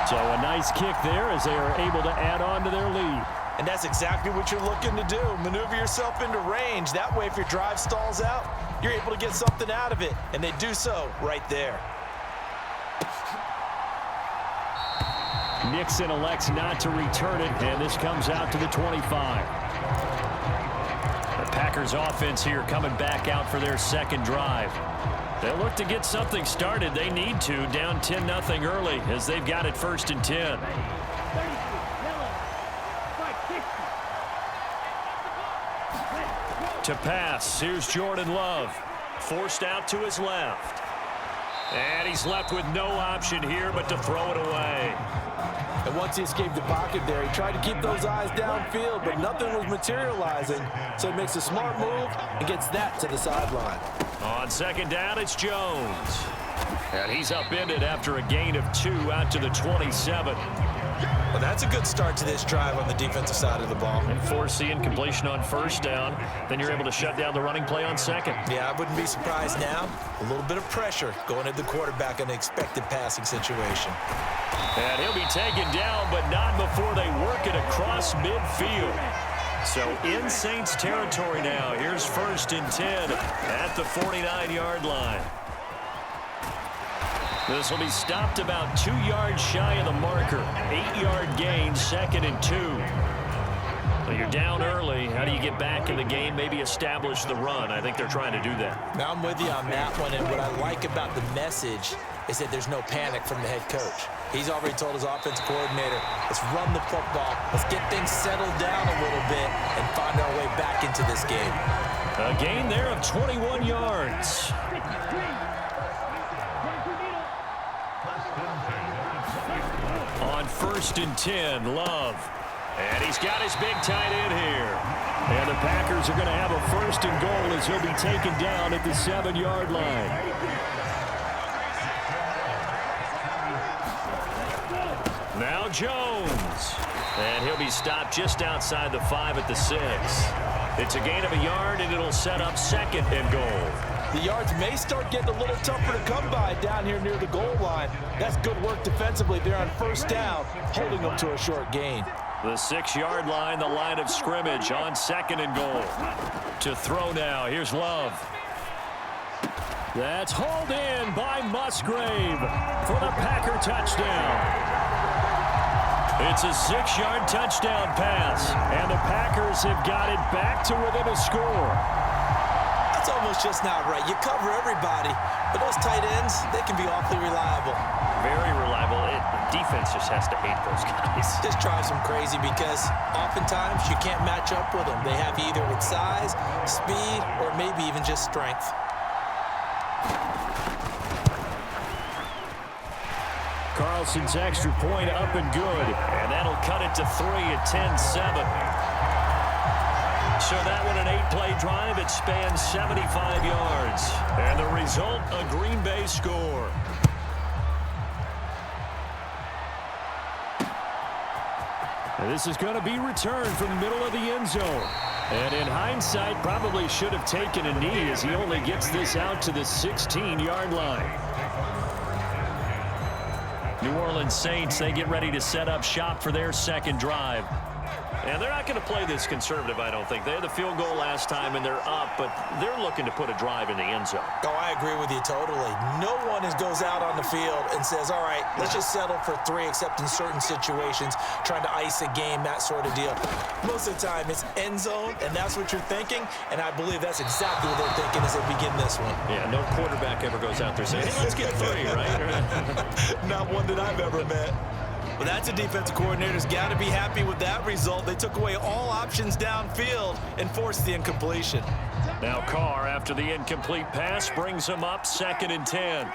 So a nice kick there as they are able to add on to their lead. And that's exactly what you're looking to do. Maneuver yourself into range. That way, if your drive stalls out, you're able to get something out of it. And they do so right there. Nixon elects not to return it, and this comes out to the 25. The Packers offense here coming back out for their 2nd drive. They'll look to get something started. They need to, down 10-0 early as they've got it 1st and 10. To pass, here's Jordan Love. Forced out to his left. And he's left with no option here but to throw it away. And once he escaped the pocket there, he tried to keep those eyes downfield, but nothing was materializing. So he makes a smart move and gets that to the sideline. On 2nd down, it's Jones. And he's upended after a gain of 2 out to the 27. Well, that's a good start to this drive on the defensive side of the ball. And force the incompletion on 1st down. Then you're able to shut down the running play on 2nd. Yeah, I wouldn't be surprised now. A little bit of pressure going at the quarterback in an expected passing situation. And he'll be taken down, but not before they work it across midfield. So in Saints territory now. Here's 1st and 10 at the 49-yard line. This will be stopped about 2 yards shy of the marker. 8-yard gain, 2nd and 2. Well, you're down early. How do you get back in the game? Maybe establish the run. I think they're trying to do that. Now I'm with you on that one, and what I like about the message is that there's no panic from the head coach. He's already told his offensive coordinator, let's run the football, let's get things settled down a little bit and find our way back into this game. A gain there of 21 yards. On 1st and 10, Love. And he's got his big tight end here. And the Packers are going to have a 1st and goal as he'll be taken down at the 7-yard line. Now Jones. And he'll be stopped just outside the 5 at the 6. It's a gain of a yard, and it'll set up 2nd and goal. The yards may start getting a little tougher to come by down here near the goal line. That's good work defensively there on 1st down, holding them to a short gain. The 6-yard line, the line of scrimmage on 2nd and goal. To throw now, here's Love. That's hauled in by Musgrave for the Packer touchdown. It's a 6-yard touchdown pass, and the Packers have got it back to within a score. That's almost just not right. You cover everybody, but those tight ends, they can be awfully reliable. Very reliable. The defense just has to hate those guys. This drives them crazy because oftentimes you can't match up with them. They have either with size, speed, or maybe even just strength. Carlson's extra point up and good. And that'll cut it to 3 at 10-7. So that one, an 8-play drive. It spans 75 yards. And the result, a Green Bay score. And this is going to be returned from the middle of the end zone. And in hindsight, probably should have taken a knee as he only gets this out to the 16-yard line. New Orleans Saints, they get ready to set up shop for their second drive. And they're not going to play this conservative, I don't think. They had the field goal last time, and they're up, but they're looking to put a drive in the end zone. Oh, I agree with you totally. No one goes out on the field and says, all right, let's just settle for 3, except in certain situations, trying to ice a game, that sort of deal. Most of the time, it's end zone, and that's what you're thinking, and I believe that's exactly what they're thinking as they begin this one. Yeah, no quarterback ever goes out there saying, hey, let's get 3, right? Not one that I've ever met. Well, that's a defensive coordinator's got to be happy with that result. They took away all options downfield and forced the incompletion. Now Carr, after the incomplete pass, brings him up 2nd and 10.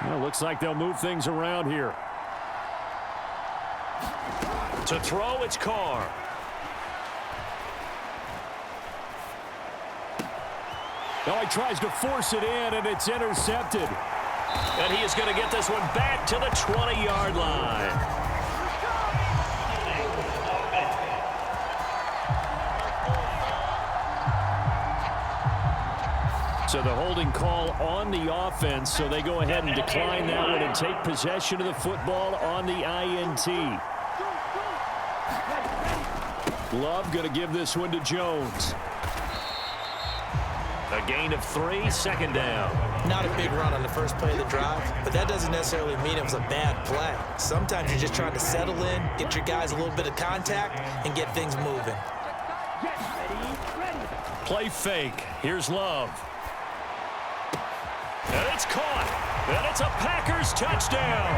Well, looks like they'll move things around here. To throw, it's Carr. Now he tries to force it in, and it's intercepted. And he is going to get this one back to the 20-yard line. So the holding call on the offense, so they go ahead and decline that one and take possession of the football on the INT. Love going to give this one to Jones. A gain of 3, 2nd down. Not a big run on the first play of the drive, but that doesn't necessarily mean it was a bad play. Sometimes you're just trying to settle in, get your guys a little bit of contact, and get things moving. Play fake. Here's Love. And it's caught. And it's a Packers touchdown.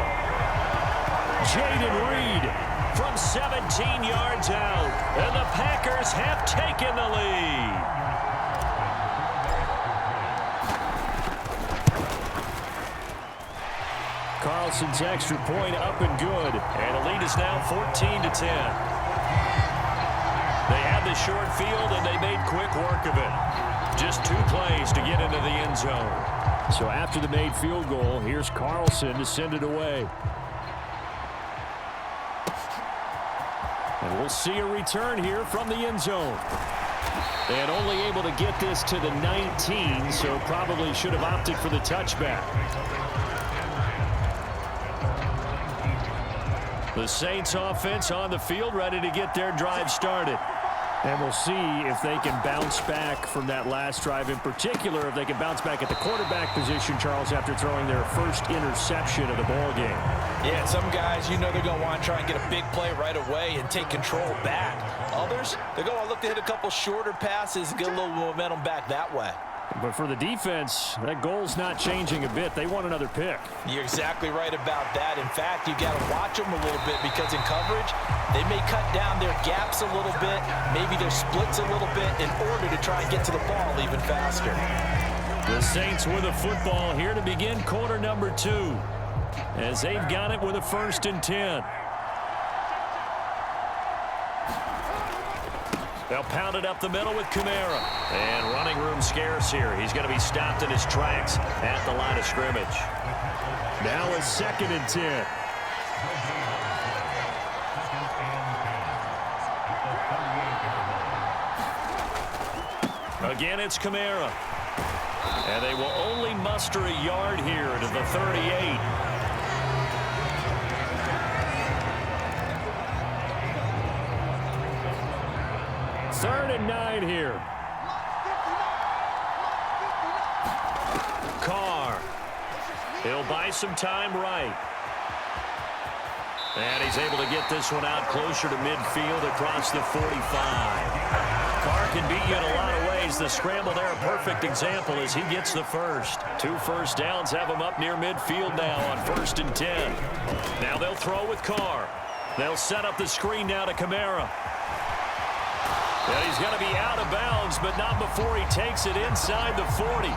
Jaden Reed from 17 yards out. And the Packers have taken the lead. Carlson's extra point up and good. And the lead is now 14-10. They had the short field, and they made quick work of it. Just 2 plays to get into the end zone. So after the made field goal, here's Carlson to send it away. And we'll see a return here from the end zone. And only able to get this to the 19, so probably should have opted for the touchback. The Saints offense on the field, ready to get their drive started. And we'll see if they can bounce back from that last drive, in particular, if they can bounce back at the quarterback position, Charles, after throwing their first interception of the ball game. Yeah, some guys, you know they're going to want to try and get a big play right away and take control back. Others, they're going to look to hit a couple shorter passes and get a little momentum back that way. But for the defense, that goal's not changing a bit. They want another pick. You're exactly right about that. In fact, you got to watch them a little bit because in coverage, they may cut down their gaps a little bit, maybe their splits a little bit in order to try and get to the ball even faster. The Saints with a football here to begin quarter number 2 as they've got it with a 1st and 10. They'll pound it up the middle with Kamara. And running room scarce here. He's going to be stopped in his tracks at the line of scrimmage. Now a 2nd and 10. Again, it's Kamara. And they will only muster a yard here to the 38. Third and 9 here. Carr. He'll buy some time right. And he's able to get this one out closer to midfield across the 45. Carr can beat you in a lot of ways. The scramble there, a perfect example as he gets the first. 2 first downs have him up near midfield now on 1st and 10. Now they'll throw with Carr. They'll set up the screen now to Kamara. And he's going to be out of bounds, but not before he takes it inside the 40.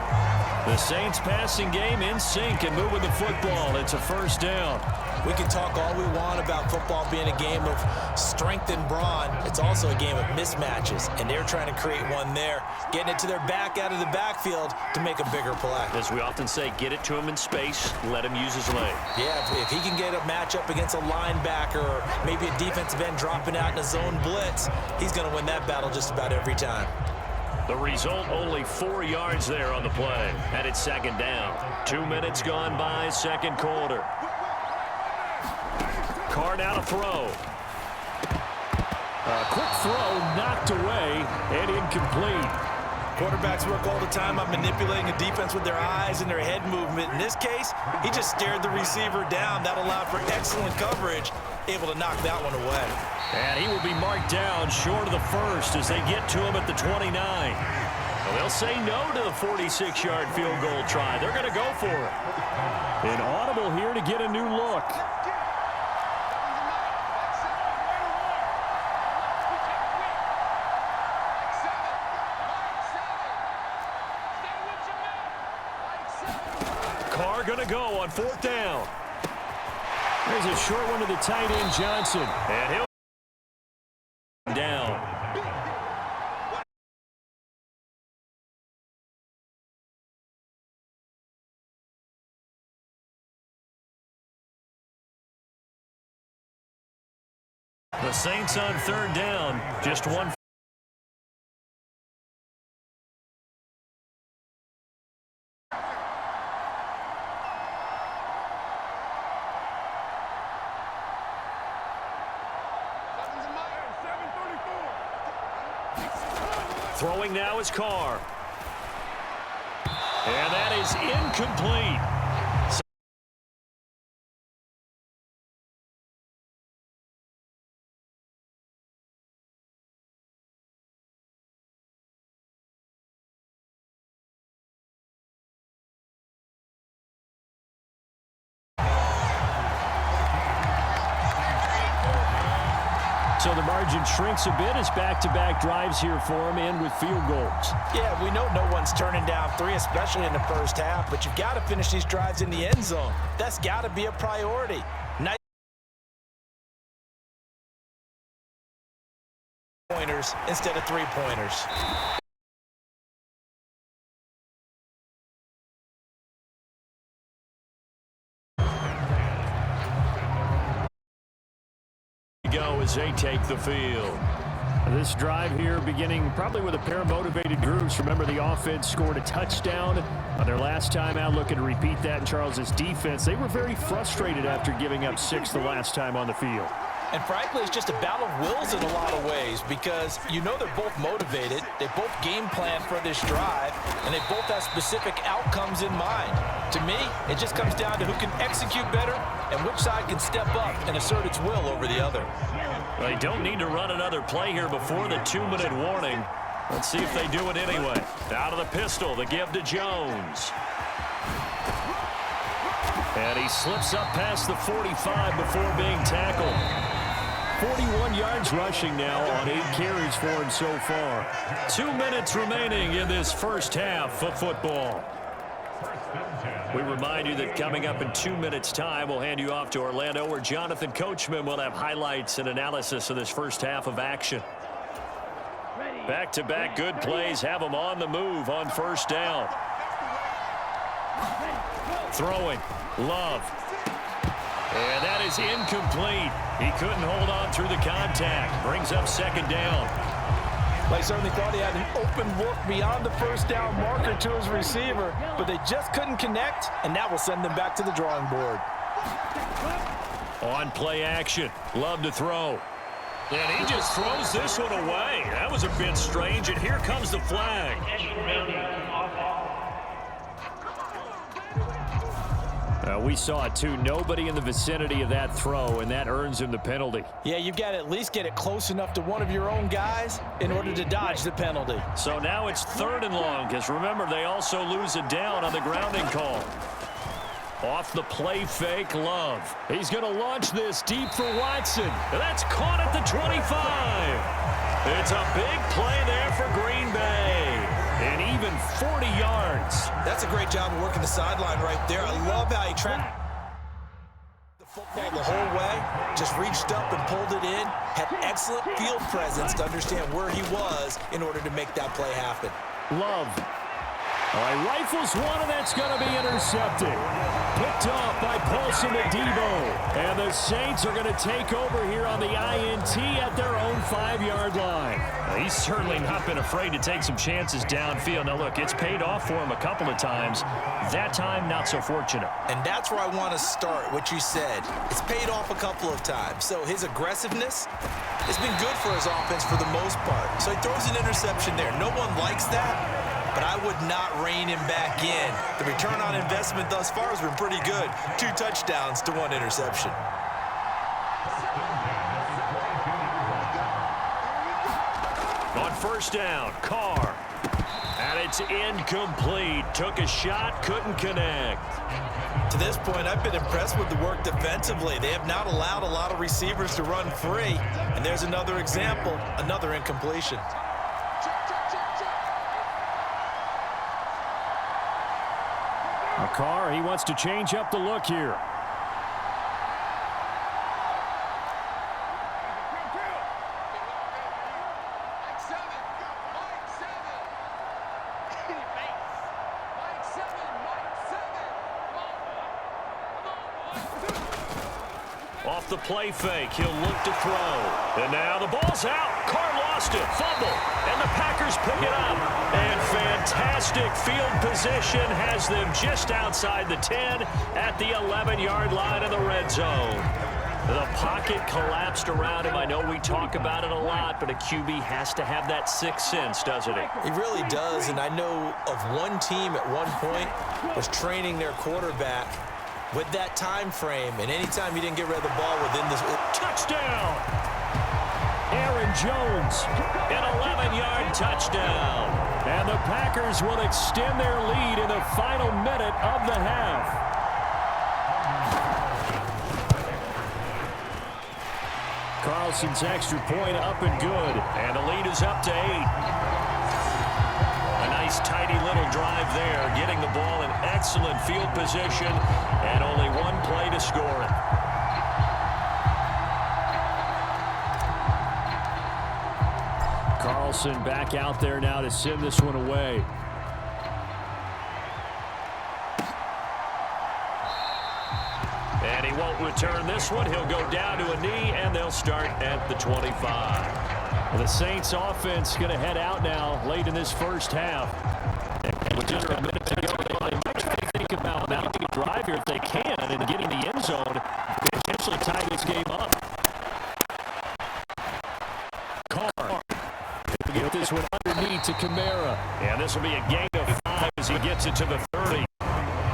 The Saints passing game in sync and moving the football. It's a first down. We can talk all we want about football being a game of strength and brawn. It's also a game of mismatches, and they're trying to create one there, getting it to their back out of the backfield to make a bigger play. As we often say, get it to him in space, let him use his leg. Yeah, if he can get a matchup against a linebacker or maybe a defensive end dropping out in a zone blitz, he's going to win that battle just about every time. The result, only 4 yards there on the play, and it's second down. 2 minutes gone by, second quarter. Carr now to throw. A quick throw knocked away and incomplete. Quarterbacks work all the time on manipulating a defense with their eyes and their head movement. In this case, he just stared the receiver down. That allowed for excellent coverage, able to knock that one away. And he will be marked down short of the first as they get to him at the 29. Well, they'll say no to the 46-yard field goal try. They're going to go for it. An audible here to get a new look. Carr going to go on fourth down. There's a short one to the tight end, Johnson. And he'll down. The Saints on third down. Just one. Throwing now is Carr. And that is incomplete. So the margin shrinks a bit as back-to-back drives here for him, and with field goals. Yeah, we know no one's turning down 3, especially in the first half, but you've got to finish these drives in the end zone. That's got to be a priority. Nice pointers instead of 3-pointers. Go as they take the field. This drive here beginning probably with a pair of motivated groups. Remember, the offense scored a touchdown on their last time out. Looking to repeat that in Charles's defense. They were very frustrated after giving up 6 the last time on the field. And frankly, it's just a battle of wills in a lot of ways because you know they're both motivated. They both game plan for this drive, and they both have specific outcomes in mind. To me, it just comes down to who can execute better and which side can step up and assert its will over the other. They don't need to run another play here before the 2-minute warning. Let's see if they do it anyway. Out of the pistol, the give to Jones. And he slips up past the 45 before being tackled. 41 yards rushing now on 8 carries for him so far. 2 minutes remaining in this first half of football. We remind you that coming up in 2 minutes' time, we'll hand you off to Orlando, where Jonathan Coachman will have highlights and analysis of this first half of action. Back-to-back good plays have them on the move on first down. Throwing, Love. And that is incomplete. He couldn't hold on through the contact. Brings up second down. They certainly thought he had an open look beyond the first down marker to his receiver, but they just couldn't connect, and that will send them back to the drawing board. On play action, Love to throw. And he just throws this one away. That was a bit strange, and here comes the flag. We saw it too. Nobody in the vicinity of that throw, and that earns him the penalty. Yeah, you've got to at least get it close enough to one of your own guys in order to dodge the penalty. So now it's 3rd and long, because remember, they also lose a down on the grounding call. Off the play fake, Love. He's going to launch this deep for Watson. That's caught at the 25. It's a big play there for Green Bay. An even 40 yards. That's a great job of working the sideline right there. I love how he tracked the football the whole way, just reached up and pulled it in, had excellent field presence to understand where he was in order to make that play happen. Love. All right, rifles one, and that's going to be intercepted. Picked off by Paulson to Debo. And the Saints are going to take over here on the INT at their own 5-yard line. He's certainly not been afraid to take some chances downfield. Now, look, it's paid off for him a couple of times. That time, not so fortunate. And that's where I want to start, what you said. It's paid off a couple of times. So his aggressiveness has been good for his offense for the most part. So he throws an interception there. No one likes that. But I would not rein him back in. The return on investment thus far has been pretty good. 2 touchdowns to 1 interception. On first down, Carr. And it's incomplete. Took a shot, couldn't connect. To this point, I've been impressed with the work defensively. They have not allowed a lot of receivers to run free. And there's another example, another incompletion. Carr, he wants to change up the look here. Off the play fake, he'll look to throw. And now the ball's out. Carr lost it, fumble, and the Packers pick it up. And fantastic field position has them just outside the 10 at the 11-yard line of the red zone. The pocket collapsed around him. I know we talk about it a lot, but a QB has to have that sixth sense, doesn't he? He really does, and I know of one team at one point was training their quarterback with that time frame, and anytime he didn't get rid of the ball within this... Touchdown! Aaron Jones, an 11-yard touchdown. And the Packers will extend their lead in the final minute of the half. Carlson's extra point up and good. And the lead is up to 8. A nice tidy little drive there, getting the ball in excellent field position, and only one play to score it. Carlson back out there now to send this one away. And he won't return this one. He'll go down to a knee, and they'll start at the 25. Well, the Saints offense going to head out now late in this first half. With under a minute to go, they might try to think about mounting a drive here if they can and getting the end zone to potentially tie this game up. Carr. Get this one underneath to Kamara. And this will be a gain of 5 as he gets it to the 30.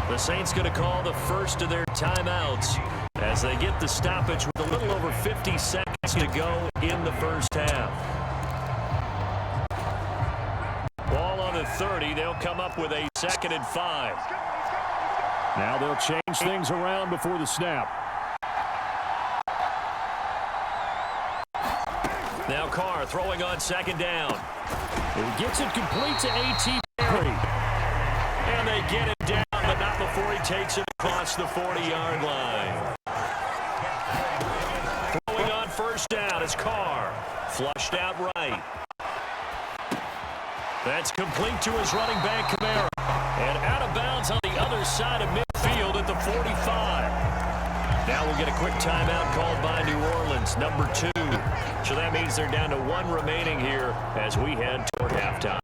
The Saints going to call the first of their timeouts as they get the stoppage with a little over 50 seconds to go in the first half. Ball on the 30. They'll come up with a 2nd and 5. Now they'll change things around before the snap. Now Carr throwing on 2nd down. He gets it complete to A.T. Perry. And they get it down, but not before he takes it across the 40-yard line. Throwing on first down is Carr. Flushed out right. That's complete to his running back, Kamara. And out of bounds on the other side of midfield at the 45. Now we'll get a quick timeout called by New Orleans, number 2. So that means they're down to 1 remaining here as we head toward halftime.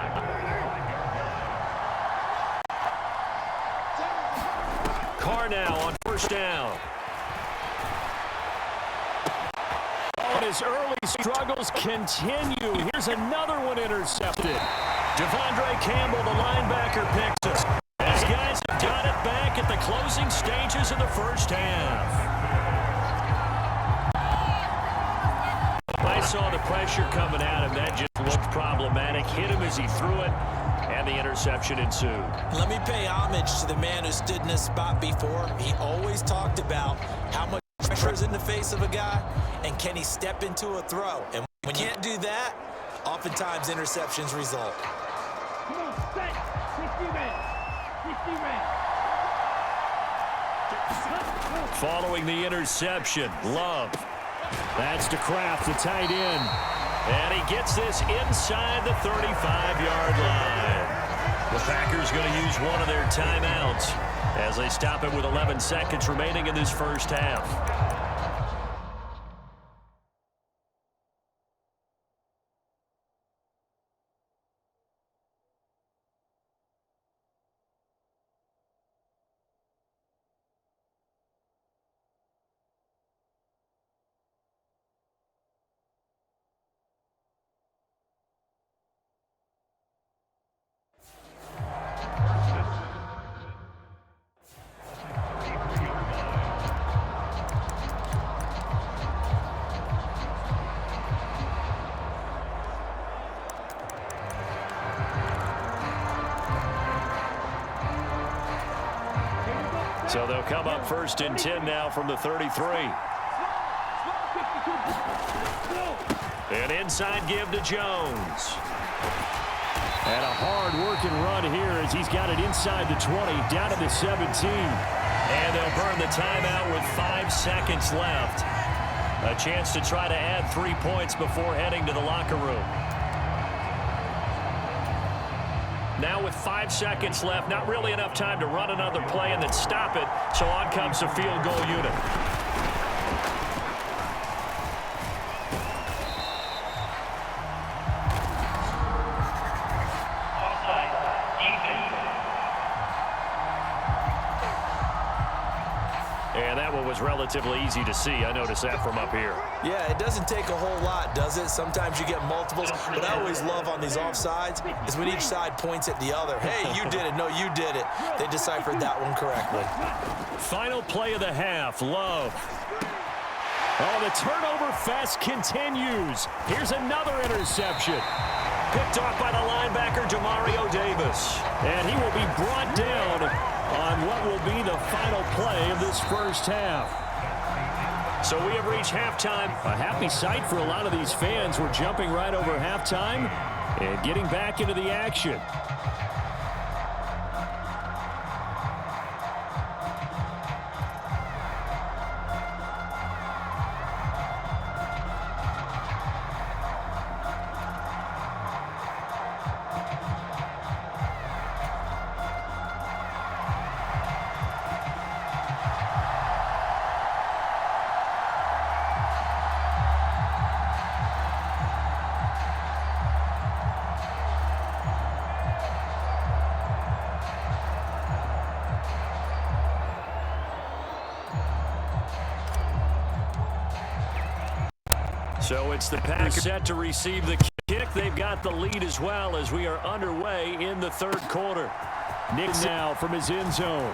Carr now on first down. Oh, and his early struggles continue. Here's another one intercepted. Devondre Campbell, the linebacker, picks us. These guys have got it back at the closing stages of the first half. I saw the pressure coming at him. That just looked problematic. Hit him as he threw it, and the interception ensued. Let me pay homage to the man who stood in this spot before. He always talked about how much pressure is in the face of a guy, and can he step into a throw. And when you can't do that, oftentimes interceptions result. Following the interception, Love. That's to Kraft, the tight end. And he gets this inside the 35-yard line. The Packers going to use one of their timeouts as they stop it with 11 seconds remaining in this first half. So they'll come up 1st and 10 now from the 33. An inside give to Jones. And a hard-working run here as he's got it inside the 20, down to the 17. And they'll burn the timeout with 5 seconds left. A chance to try to add 3 points before heading to the locker room. Now with 5 seconds left, not really enough time to run another play and then stop it, so on comes the field goal unit. And that one was relatively easy to see. I noticed that from up here. Yeah, it doesn't take a whole lot, does it? Sometimes you get multiples. What I always love on these offsides is when each side points at the other. Hey, you did it. No, you did it. They deciphered that one correctly. Final play of the half, Love. Oh, the turnover fest continues. Here's another interception. Picked off by the linebacker, Demario Davis. And he will be brought down on what will be the final play of this first half. So we have reached halftime. A happy sight for a lot of these fans. We're jumping right over halftime and getting back into the action. So it's the Packers set to receive the kick. They've got the lead as well as we are underway in the third quarter. Nick now from his end zone.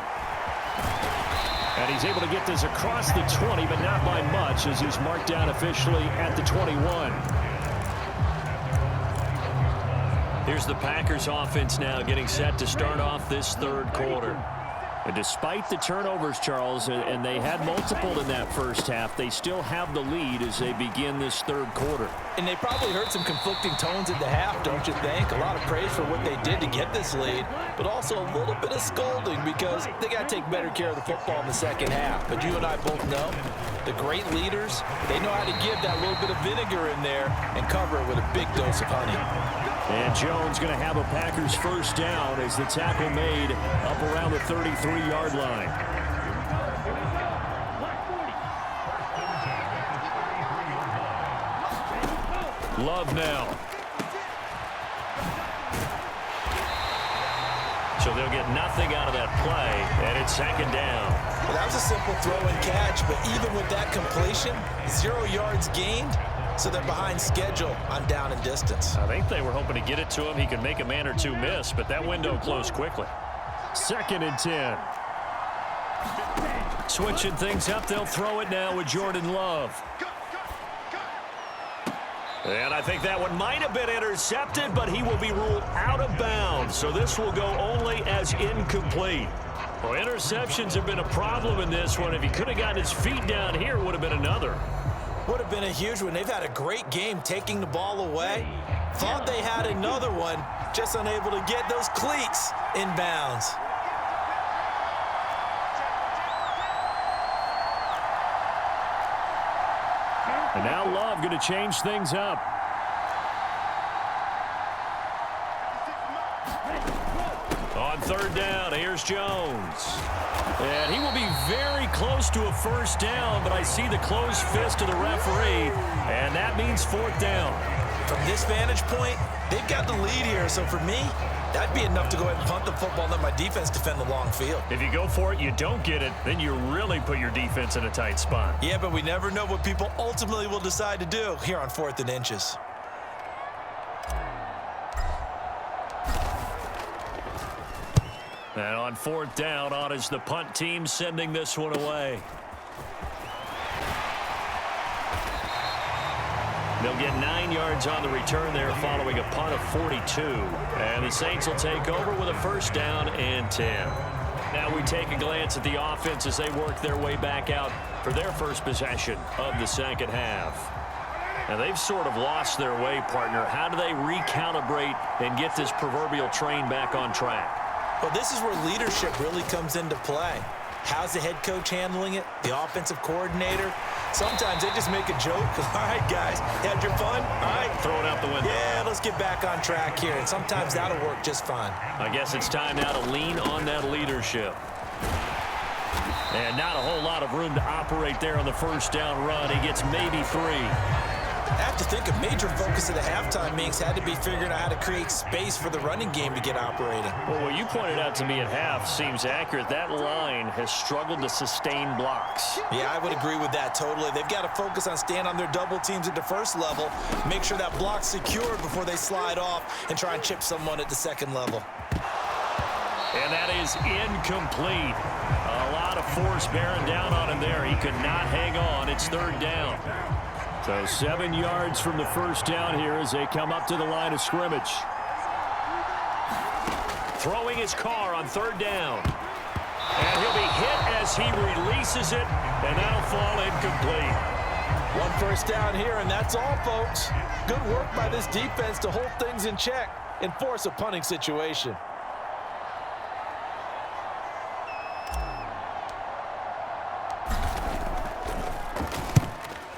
And he's able to get this across the 20, but not by much as he's marked down officially at the 21. Here's the Packers offense now getting set to start off this third quarter. And despite the turnovers, Charles, and they had multiple in that first half, they still have the lead as they begin this third quarter. And they probably heard some conflicting tones at the half, don't you think? A lot of praise for what they did to get this lead, but also a little bit of scolding because they got to take better care of the football in the second half. But you and I both know the great leaders, they know how to give that little bit of vinegar in there and cover it with a big dose of honey. And Jones going to have a Packers first down as the tackle made up around the 33-yard line. Love now. So they'll get nothing out of that play, and it's second down. Well, that was a simple throw and catch, but even with that completion, 0 yards gained. So they're behind schedule on down and distance. I think they were hoping to get it to him. He could make a man or two miss, but that window closed quickly. 2nd and 10. Switching things up, they'll throw it now with Jordan Love. And I think that one might have been intercepted, but he will be ruled out of bounds. So this will go only as incomplete. Well, interceptions have been a problem in this one. If he could have gotten his feet down here, it would have been another. Would have been a huge one. They've had a great game taking the ball away. Thought they had another one, just unable to get those cleats in bounds. And now Love going to change things up. On third down, here's Jones. And he will be very close to a first down, but I see the closed fist of the referee, and that means fourth down. From this vantage point, they've got the lead here, so for me, that'd be enough to go ahead and punt the football and let my defense defend the long field. If you go for it, you don't get it, then you really put your defense in a tight spot. Yeah, but we never know what people ultimately will decide to do here on 4th and inches. And on fourth down, on is the punt team sending this one away. They'll get 9 yards on the return there following a punt of 42. And the Saints will take over with a first down and 10. Now we take a glance at the offense as they work their way back out for their first possession of the second half. Now they've sort of lost their way, partner. How do they recalibrate and get this proverbial train back on track? Well, this is where leadership really comes into play. How's the head coach handling it? The offensive coordinator? Sometimes they just make a joke. All right, guys, had your fun? All right. Throw it out the window. Yeah, let's get back on track here. And sometimes that'll work just fine. I guess it's time now to lean on that leadership. And not a whole lot of room to operate there on the first down run. He gets maybe 3. I have to think a major focus of the halftime meetings had to be figuring out how to create space for the running game to get operating. Well, what you pointed out to me at half seems accurate. That line has struggled to sustain blocks. Yeah, I would agree with that totally. They've got to focus on staying on their double teams at the first level, make sure that block's secured before they slide off and try and chip someone at the second level. And that is incomplete. A lot of force bearing down on him there. He could not hang on. It's third down. So 7 yards from the first down here as they come up to the line of scrimmage. Throwing his car on third down. And he'll be hit as he releases it, and that'll fall incomplete. One first down here, and that's all, folks. Good work by this defense to hold things in check and force a punting situation.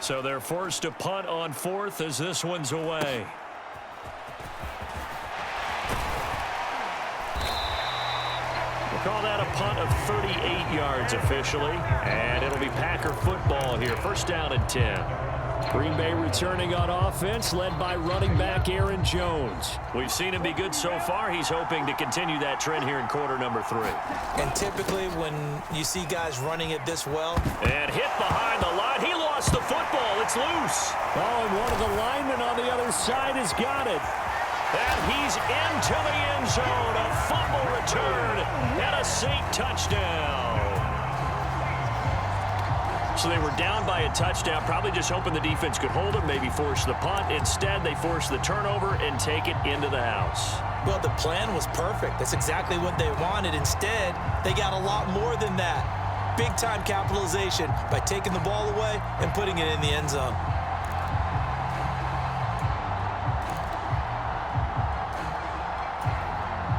So they're forced to punt on fourth as this one's away. We'll call that a punt of 38 yards officially. And it'll be Packer football here. First down and 10. Green Bay returning on offense, led by running back Aaron Jones. We've seen him be good so far. He's hoping to continue that trend here in quarter number 3. And typically when you see guys running it this well. And hit behind the line. He lost the football. It's loose. Oh, and one of the linemen on the other side has got it. And he's into the end zone. A fumble return and a Saint touchdown. So they were down by a touchdown, probably just hoping the defense could hold it, maybe force the punt. Instead, they force the turnover and take it into the house. Well, the plan was perfect. That's exactly what they wanted. Instead, they got a lot more than that. Big-time capitalization by taking the ball away and putting it in the end zone.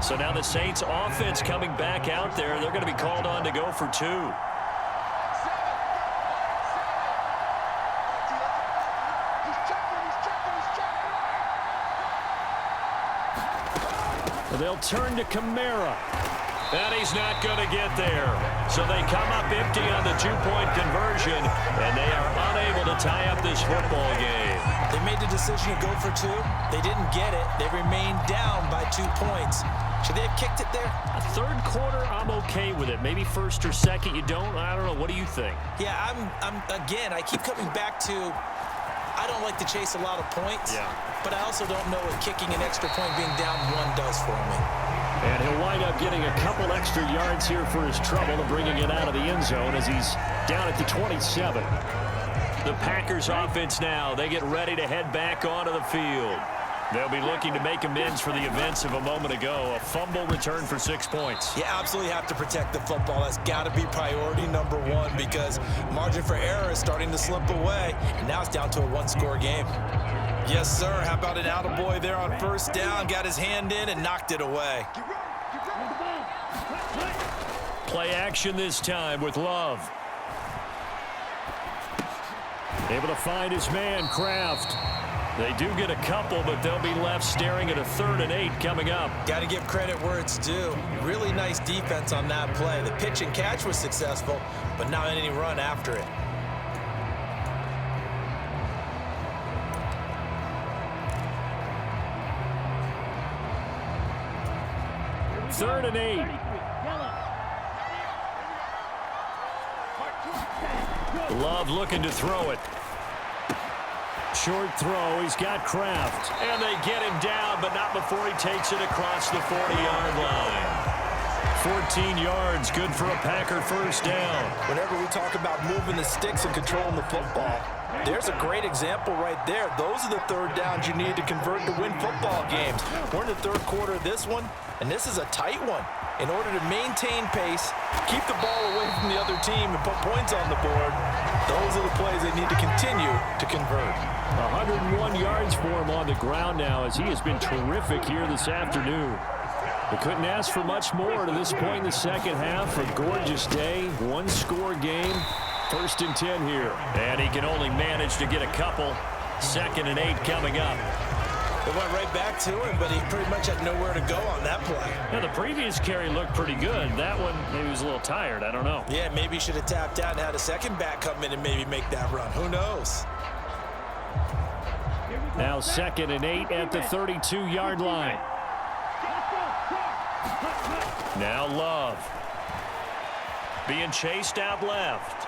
So now the Saints offense coming back out there. They're going to be called on to go for 2. They'll turn to Kamara. And he's not going to get there. So they come up empty on the 2-point conversion, and they are unable to tie up this football game. They made the decision to go for 2. They didn't get it. They remained down by 2 points. Should they have kicked it there? A third quarter, I'm okay with it. Maybe first or second, you don't. I don't know. What do you think? Yeah, again, I keep coming back to I don't like to chase a lot of points, but I also don't know what kicking an extra point being down 1 does for me. And he'll wind up getting a couple extra yards here for his trouble and bringing it out of the end zone as he's down at the 27. The Packers offense now, they get ready to head back onto the field. They'll be looking to make amends for the events of a moment ago. A fumble return for 6 points. You absolutely have to protect the football. That's got to be priority number one because margin for error is starting to slip away, and now it's down to a one-score game. Yes, sir. How about an attaboy there on first down? Got his hand in and knocked it away. Play action this time with Love. Able to find his man, Kraft. They do get a couple, but they'll be left staring at a 3rd and 8 coming up. Got to give credit where it's due. Really nice defense on that play. The pitch and catch was successful, but not any run after it. Third and 8. Love looking to throw it. Short throw. He's got Kraft. And they get him down, but not before he takes it across the 40-yard line. 14 yards, good for a Packer first down. Whenever we talk about moving the sticks and controlling the football, there's a great example right there. Those are the third downs you need to convert to win football games. We're in the third quarter of this one, and this is a tight one. In order to maintain pace, keep the ball away from the other team, and put points on the board, those are the plays they need to continue to convert. 101 yards for him on the ground now as he has been terrific here this afternoon. They couldn't ask for much more to this point in the second half. A gorgeous day, one-score game. 1st and 10 here. And he can only manage to get a couple. 2nd and 8 coming up. It went right back to him, but he pretty much had nowhere to go on that play. Yeah, the previous carry looked pretty good. That one, maybe he was a little tired. I don't know. Yeah, maybe he should have tapped out and had a second back come in and maybe make that run. Who knows? Now 2nd and 8 at the 32-yard line. Now Love. Being chased out left.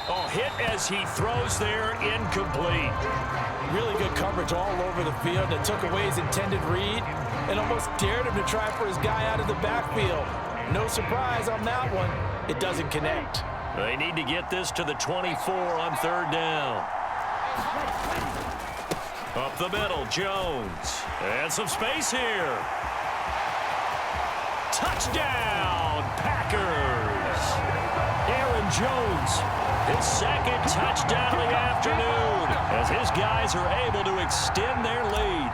Oh, hit as he throws there, incomplete. Really good coverage all over the field. It took away his intended read and almost dared him to try for his guy out of the backfield. No surprise on that one. It doesn't connect. They need to get this to the 24 on 3rd down. Up the middle, Jones. And some space here. Touchdown, Packers. Aaron Jones, his 2nd touchdown of the afternoon as his guys are able to extend their lead.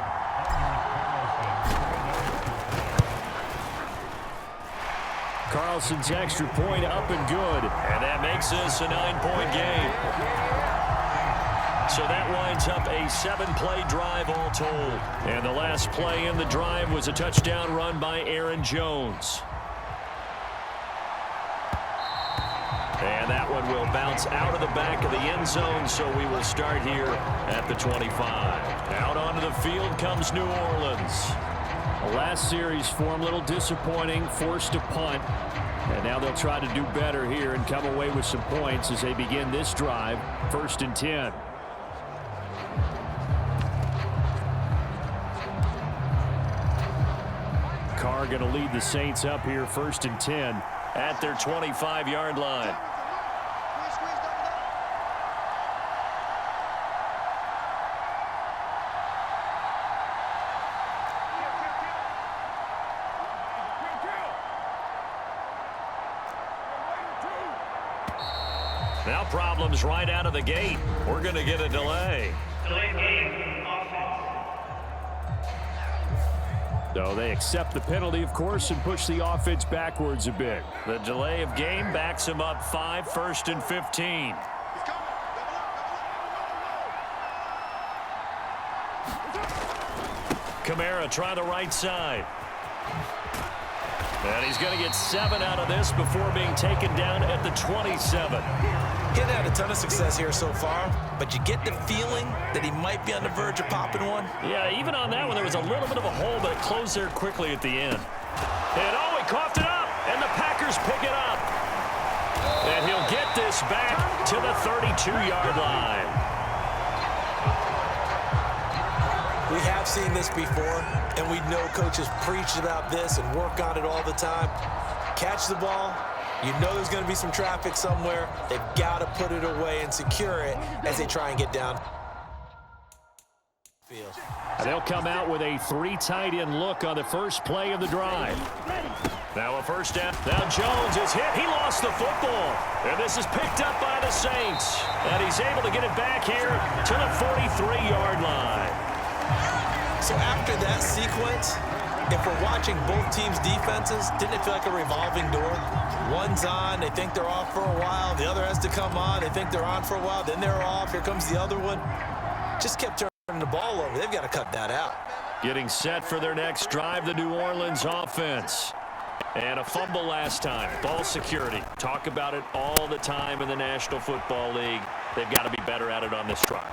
Carlson's extra point up and good. And that makes this a 9-point game. So that winds up a 7-play drive all told. And the last play in the drive was a touchdown run by Aaron Jones. And that one will bounce out of the back of the end zone, so we will start here at the 25. Out onto the field comes New Orleans. The last series for him, a little disappointing, forced a punt. And now they'll try to do better here and come away with some points as they begin this drive. 1st and 10. Carr going to lead the Saints up here 1st and 10 at their 25-yard line. Now problems right out of the gate. We're going to get a delay. So they accept the penalty, of course, and push the offense backwards a bit. The delay of game backs them up 5, 1st and 15. Kamara try the right side. And he's going to get 7 out of this before being taken down at the 27. He hasn't had a ton of success here so far, but you get the feeling that he might be on the verge of popping one. Yeah, even on that one, there was a little bit of a hole, but it closed there quickly at the end. And oh, he coughed it up, and the Packers pick it up. And he'll get this back to the 32-yard line. We have seen this before, and we know coaches preach about this and work on it all the time. Catch the ball. You know there's going to be some traffic somewhere. They've got to put it away and secure it as they try and get down. backfield. They'll come out with a 3 tight end look on the first play of the drive. Now a first down. Now Jones is hit. He lost the football. And this is picked up by the Saints. And he's able to get it back here to the 43-yard line. So after that sequence, if we're watching both teams' defenses, didn't it feel like a revolving door? One's on, they think they're off for a while. The other has to come on, they think they're on for a while. Then they're off. Here comes the other one. Just kept turning the ball over. They've got to cut that out. Getting set for their next drive, the New Orleans offense. And a fumble last time. Ball security. Talk about it all the time in the National Football League. They've got to be better at it on this drive.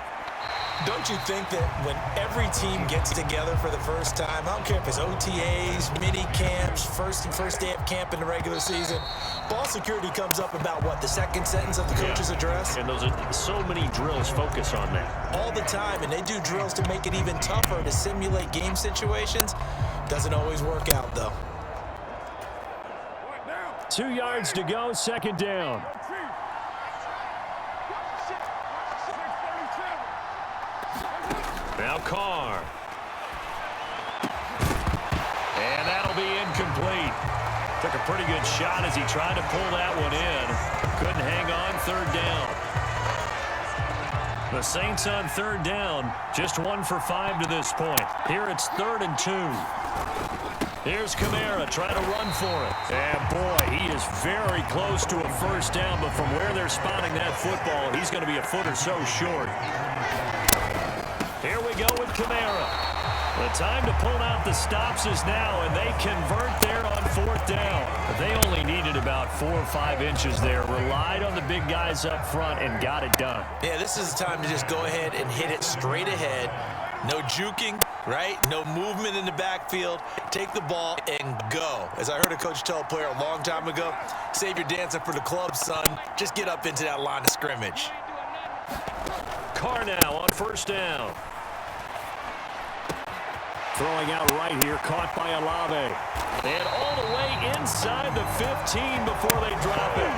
Don't you think that when every team gets together for the first time, I don't care if it's OTAs, mini camps, first day of camp in the regular season, ball security comes up about what, the second sentence of the coach's address? And those are so many drills focus on that. All the time, and they do drills to make it even tougher to simulate game situations. Doesn't always work out, though. 2 yards to go, second down. Now Carr. And that'll be incomplete. Took a pretty good shot as he tried to pull that one in. Couldn't hang on, third down. The Saints on third down, just 1 for 5 to this point. Here it's 3rd and 2. Here's Kamara trying to run for it. And boy, he is very close to a first down, but from where they're spotting that football, he's going to be a foot or so short. Here we go with Kamara. The time to pull out the stops is now, and they convert there on 4th down. But they only needed about 4 or 5 inches there. Relied on the big guys up front and got it done. Yeah, this is the time to just go ahead and hit it straight ahead. No juking, right? No movement in the backfield. Take the ball and go. As I heard a coach tell a player a long time ago, save your dancing for the club, son. Just get up into that line of scrimmage. Carr now on first down. Throwing out right here, caught by Olave. And all the way inside the 15 before they drop it.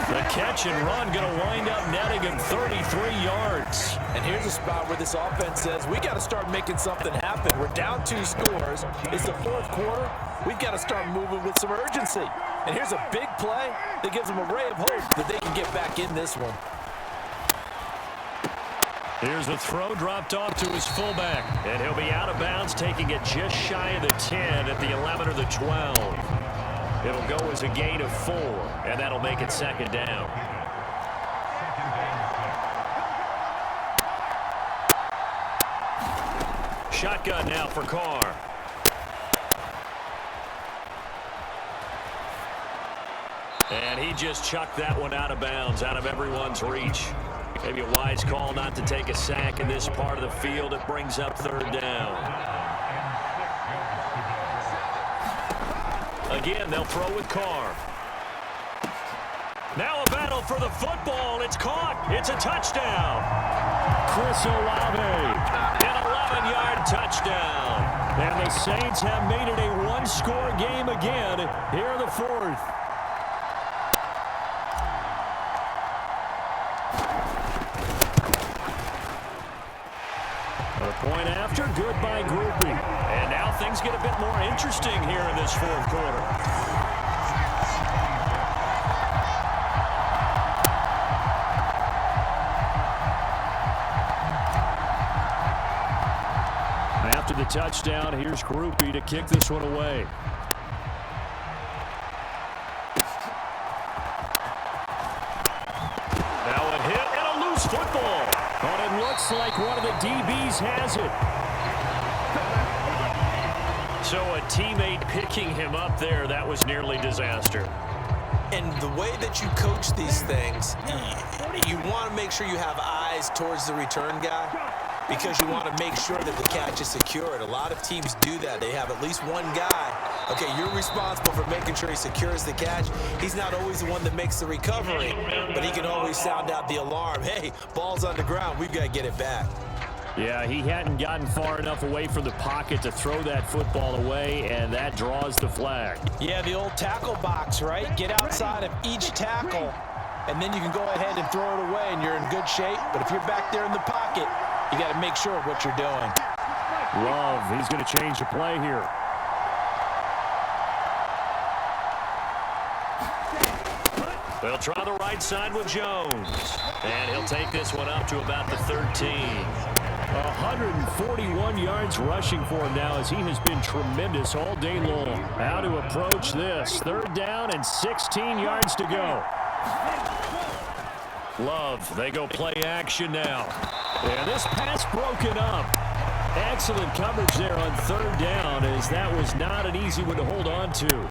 The catch and run going to wind up netting him 33 yards. And here's a spot where this offense says, we got to start making something happen. We're down 2 scores. It's the 4th quarter. We've got to start moving with some urgency. And here's a big play that gives them a ray of hope that they can get back in this one. Here's the throw dropped off to his fullback. And he'll be out of bounds, taking it just shy of the 10 at the 11 or the 12. It'll go as a gain of 4, and that'll make it second down. Shotgun now for Carr. And he just chucked that one out of bounds, out of everyone's reach. Maybe a wise call not to take a sack in this part of the field. It brings up 3rd down. Again, they'll throw with Carr. Now a battle for the football. It's caught. It's a touchdown. Chris Olave. An 11-yard touchdown. And the Saints have made it a 1-score game again here in the 4th. Point after, good by Groupie. And now things get a bit more interesting here in this 4th quarter. After the touchdown, here's Groupie to kick this one away. Now a hit and a loose football. And it looks like one of the DBs has it. So a teammate picking him up there, that was nearly disaster. And the way that you coach these things, you want to make sure you have eyes towards the return guy because you want to make sure that the catch is secured. A lot of teams do that. They have at least one guy. Okay, you're responsible for making sure he secures the catch. He's not always the one that makes the recovery, but he can always sound out the alarm. Hey, ball's on the ground. We've got to get it back. Yeah, he hadn't gotten far enough away from the pocket to throw that football away, and that draws the flag. Yeah, the old tackle box, right? Get outside of each tackle, and then you can go ahead and throw it away, and you're in good shape. But if you're back there in the pocket, you got to make sure of what you're doing. Love, he's going to change the play here. They'll try the right side with Jones. And he'll take this one up to about the 13. 141 yards rushing for him now as he has been tremendous all day long. How to approach this. 3rd down and 16 yards to go. Love, they go play action now. And this pass broken up. Excellent coverage there on 3rd down as that was not an easy one to hold on to.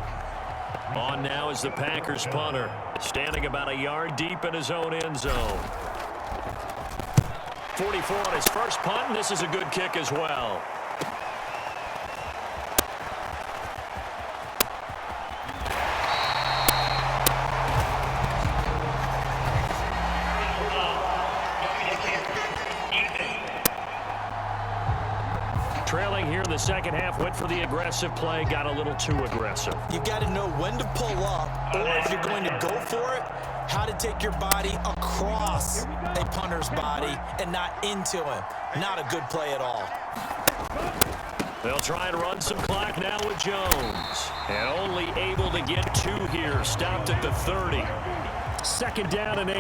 On now is the Packers punter, standing about a yard deep in his own end zone. 44 on his first punt, and this is a good kick as well. Trailing here in the second half, went for the aggressive play, got a little too aggressive. You've got to know when to pull up, or if you're going to go for it, how to take your body across a punter's body and not into him. Not a good play at all. They'll try and run some clock now with Jones. And only able to get 2 here, stopped at the 30. 2nd down and 8.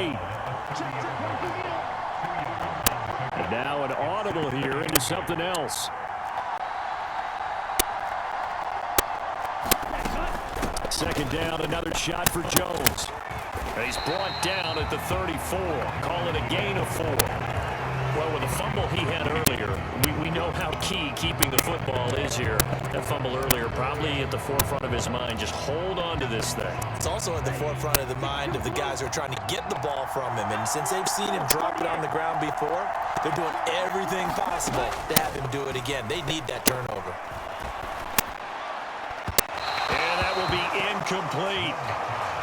And now an audible here into something else. 2nd down, another shot for Jones. He's brought down at the 34. Call it a gain of 4. Well, with the fumble he had earlier, we know how key keeping the football is here. That fumble earlier probably at the forefront of his mind. Just hold on to this thing. It's also at the forefront of the mind of the guys who are trying to get the ball from him. And since they've seen him drop it on the ground before, they're doing everything possible to have him do it again. They need that turnover. And that will be incomplete.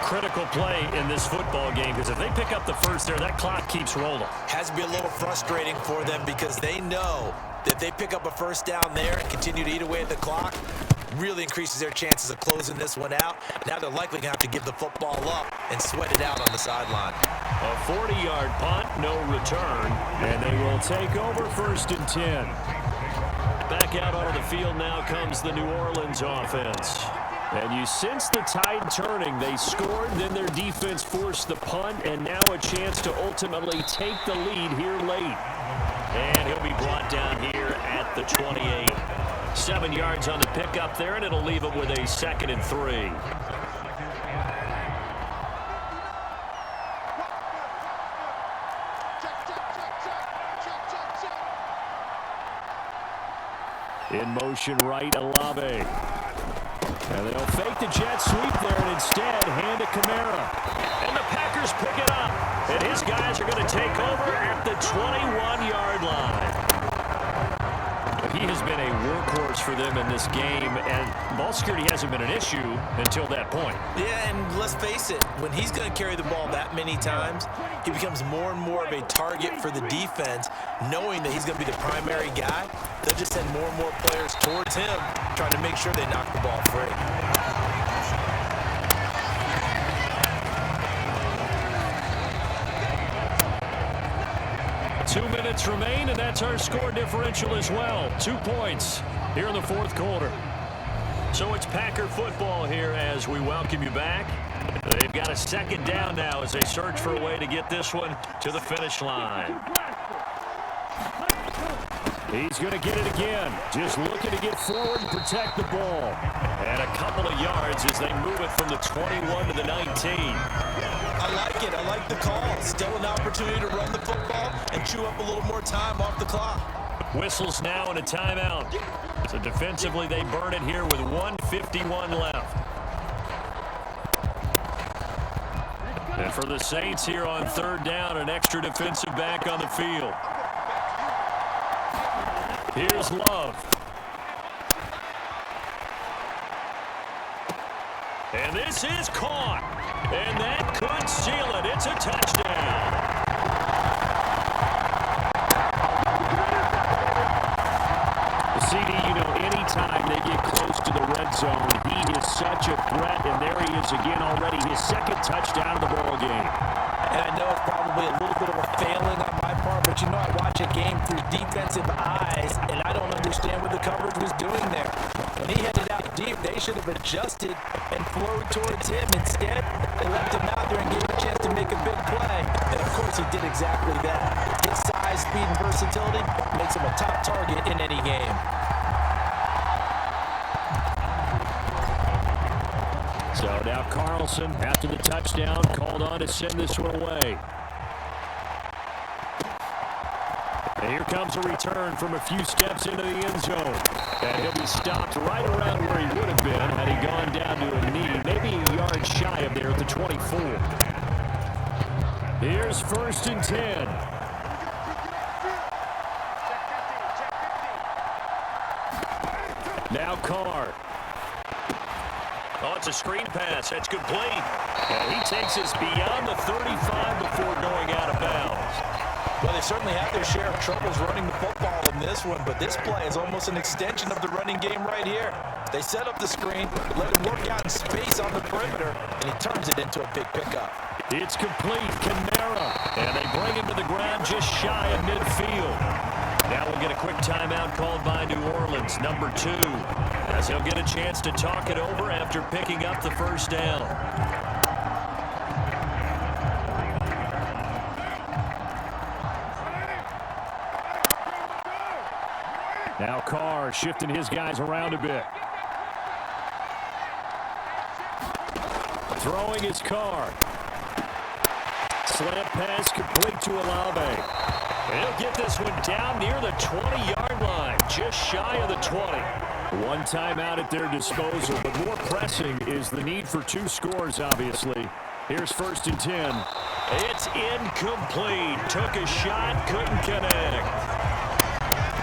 Critical play in this football game because if they pick up the first there, that clock keeps rolling. Has to be a little frustrating for them because they know that if they pick up a first down there and continue to eat away at the clock, really increases their chances of closing this one out. Now they're likely going to have to give the football up and sweat it out on the sideline. A 40-yard punt, no return, and they will take over 1st and 10. Back out onto the field now comes the New Orleans offense. And you sense the tide turning. They scored, then their defense forced the punt, and now a chance to ultimately take the lead here late. And he'll be brought down here at the 28. 7 yards on the pickup there, and it'll leave it with a 2nd and 3. In motion right, Olave. And they'll fake the jet sweep there and instead hand to Kamara. And the Packers pick it up. And his guys are going to take over at the 21-yard line. He has been a workhorse for them in this game, and ball security hasn't been an issue until that point. Yeah, and let's face it, when he's going to carry the ball that many times, he becomes more and more of a target for the defense, knowing that he's going to be the primary guy. They'll just send more and more players towards him, trying to make sure they knock the ball free. Two minutes remain, and that's our score differential as well. 2 points here in the 4th quarter. So it's Packer football here as we welcome you back. They've got a 2nd down now as they search for a way to get this one to the finish line. He's going to get it again. Just looking to get forward and protect the ball. And a couple of yards as they move it from the 21 to the 19. I like it. I like the call. Still an opportunity to run the football and chew up a little more time off the clock. Whistles now and a timeout. So defensively, they burn it here with 1:51 left. And for the Saints here on 3rd down, an extra defensive back on the field. Here's Love. And this is caught. And that could seal it. It's a touchdown. CD, you know, anytime they get close to the red zone, he is such a threat, and there he is again already, his 2nd touchdown of the ball game. And I know it's probably a little bit of a failing on my part, but you know I watch a game through defensive eyes, and I don't understand what the coverage was doing there. When he headed out deep, they should have adjusted and flowed towards him. Instead, they left him out there and gave him a chance to make a big play. And, of course, he did exactly that. His size, speed, and versatility makes him a top target in any game. So now Carlson, after the touchdown, called on to send this one away. And here comes a return from a few steps into the end zone. And he'll be stopped right around where he would have been had he gone down to a knee, maybe a yard shy of there at the 24. Here's 1st and 10. Now Carr. Oh, it's a screen pass. That's complete. And he takes us beyond the 35 before going out of bounds. Well, they certainly have their share of troubles running the football in this one, but this play is almost an extension of the running game right here. They set up the screen, let him work out in space on the perimeter, and he turns it into a big pickup. It's complete. Kamara. And they bring him to the ground just shy of midfield. Now we'll get a quick timeout called by New Orleans, number 2, as he'll get a chance to talk it over after picking up the first down. Now Carr shifting his guys around a bit. Throwing his Carr. Slant pass complete to Olave. He'll get this one down near the 20-yard line, just shy of the 20. One timeout at their disposal, but more pressing is the need for 2 scores, obviously. Here's 1st and 10. It's incomplete. Took a shot, couldn't connect.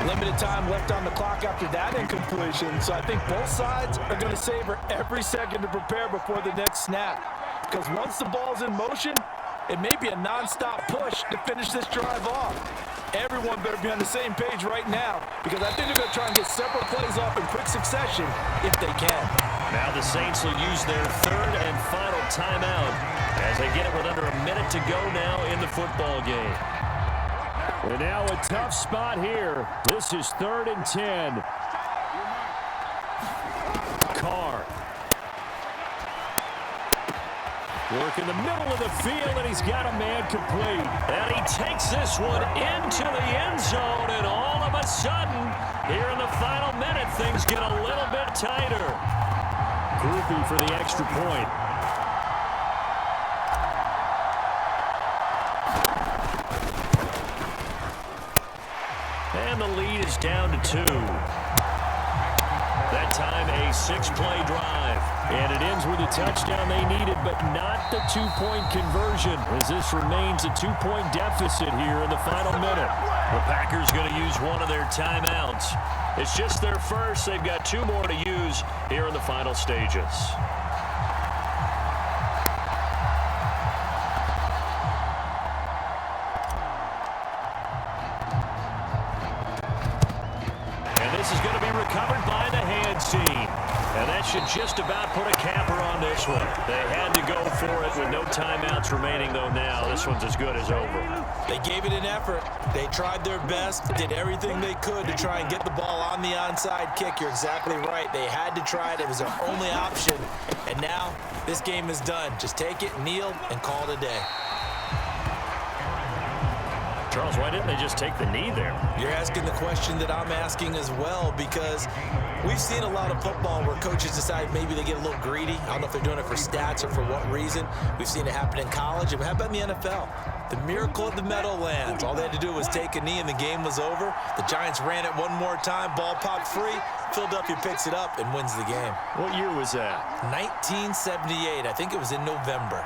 Limited time left on the clock after that incompletion, so I think both sides are going to savor every second to prepare before the next snap. Because once the ball's in motion, it may be a non-stop push to finish this drive off. Everyone better be on the same page right now, because I think they're going to try and get several plays off in quick succession if they can. Now the Saints will use their 3rd and final timeout as they get it with under a minute to go now in the football game. And now a tough spot here. This is 3rd and 10. Carr. Work in the middle of the field, and he's got a man complete. And he takes this one into the end zone, and all of a sudden, here in the final minute, things get a little bit tighter. Groupie for the extra point. And the lead is down to 2. That time a 6-play drive. And it ends with a touchdown they needed, but not the 2-point conversion, as this remains a 2-point deficit here in the final minute. The Packers going to use one of their timeouts. It's just their first. They've got 2 more to use here in the final stages. This is going to be recovered by the Hands team. And that should just about put a capper on this one. They had to go for it with no timeouts remaining, though, now. This one's as good as over. They gave it an effort. They tried their best, did everything they could to try and get the ball on the onside kick. You're exactly right. They had to try it. It was their only option. And now this game is done. Just take it, kneel, and call it a day. Charles, why didn't they just take the knee there? You're asking the question that I'm asking as well, because we've seen a lot of football where coaches decide maybe they get a little greedy. I don't know if they're doing it for stats or for what reason. We've seen it happen in college. And how about in the NFL? The miracle of the Meadowlands. All they had to do was take a knee and the game was over. The Giants ran it one more time. Ball popped free. Philadelphia picks it up and wins the game. What year was that? 1978. I think it was in November.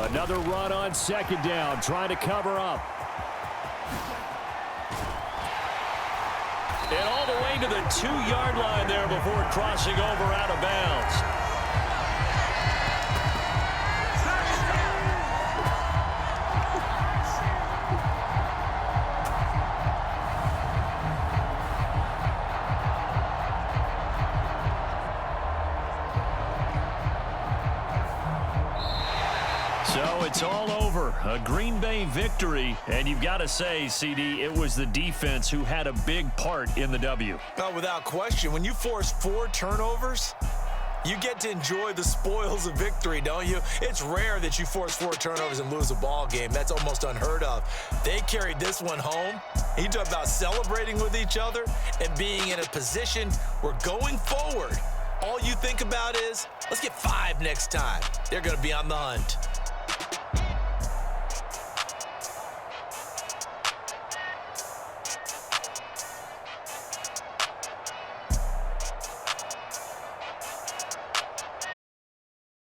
Another run on 2nd down, trying to cover up. And all the way to the 2-yard line there before crossing over out of bounds. It's all over. A Green Bay victory. And you've got to say, CD, it was the defense who had a big part in the W. Oh, without question. When you force 4 turnovers, you get to enjoy the spoils of victory, don't you? It's rare that you force 4 turnovers and lose a ball game. That's almost unheard of. They carried this one home. You talk about celebrating with each other and being in a position where going forward, all you think about is, let's get 5 next time. They're going to be on the hunt.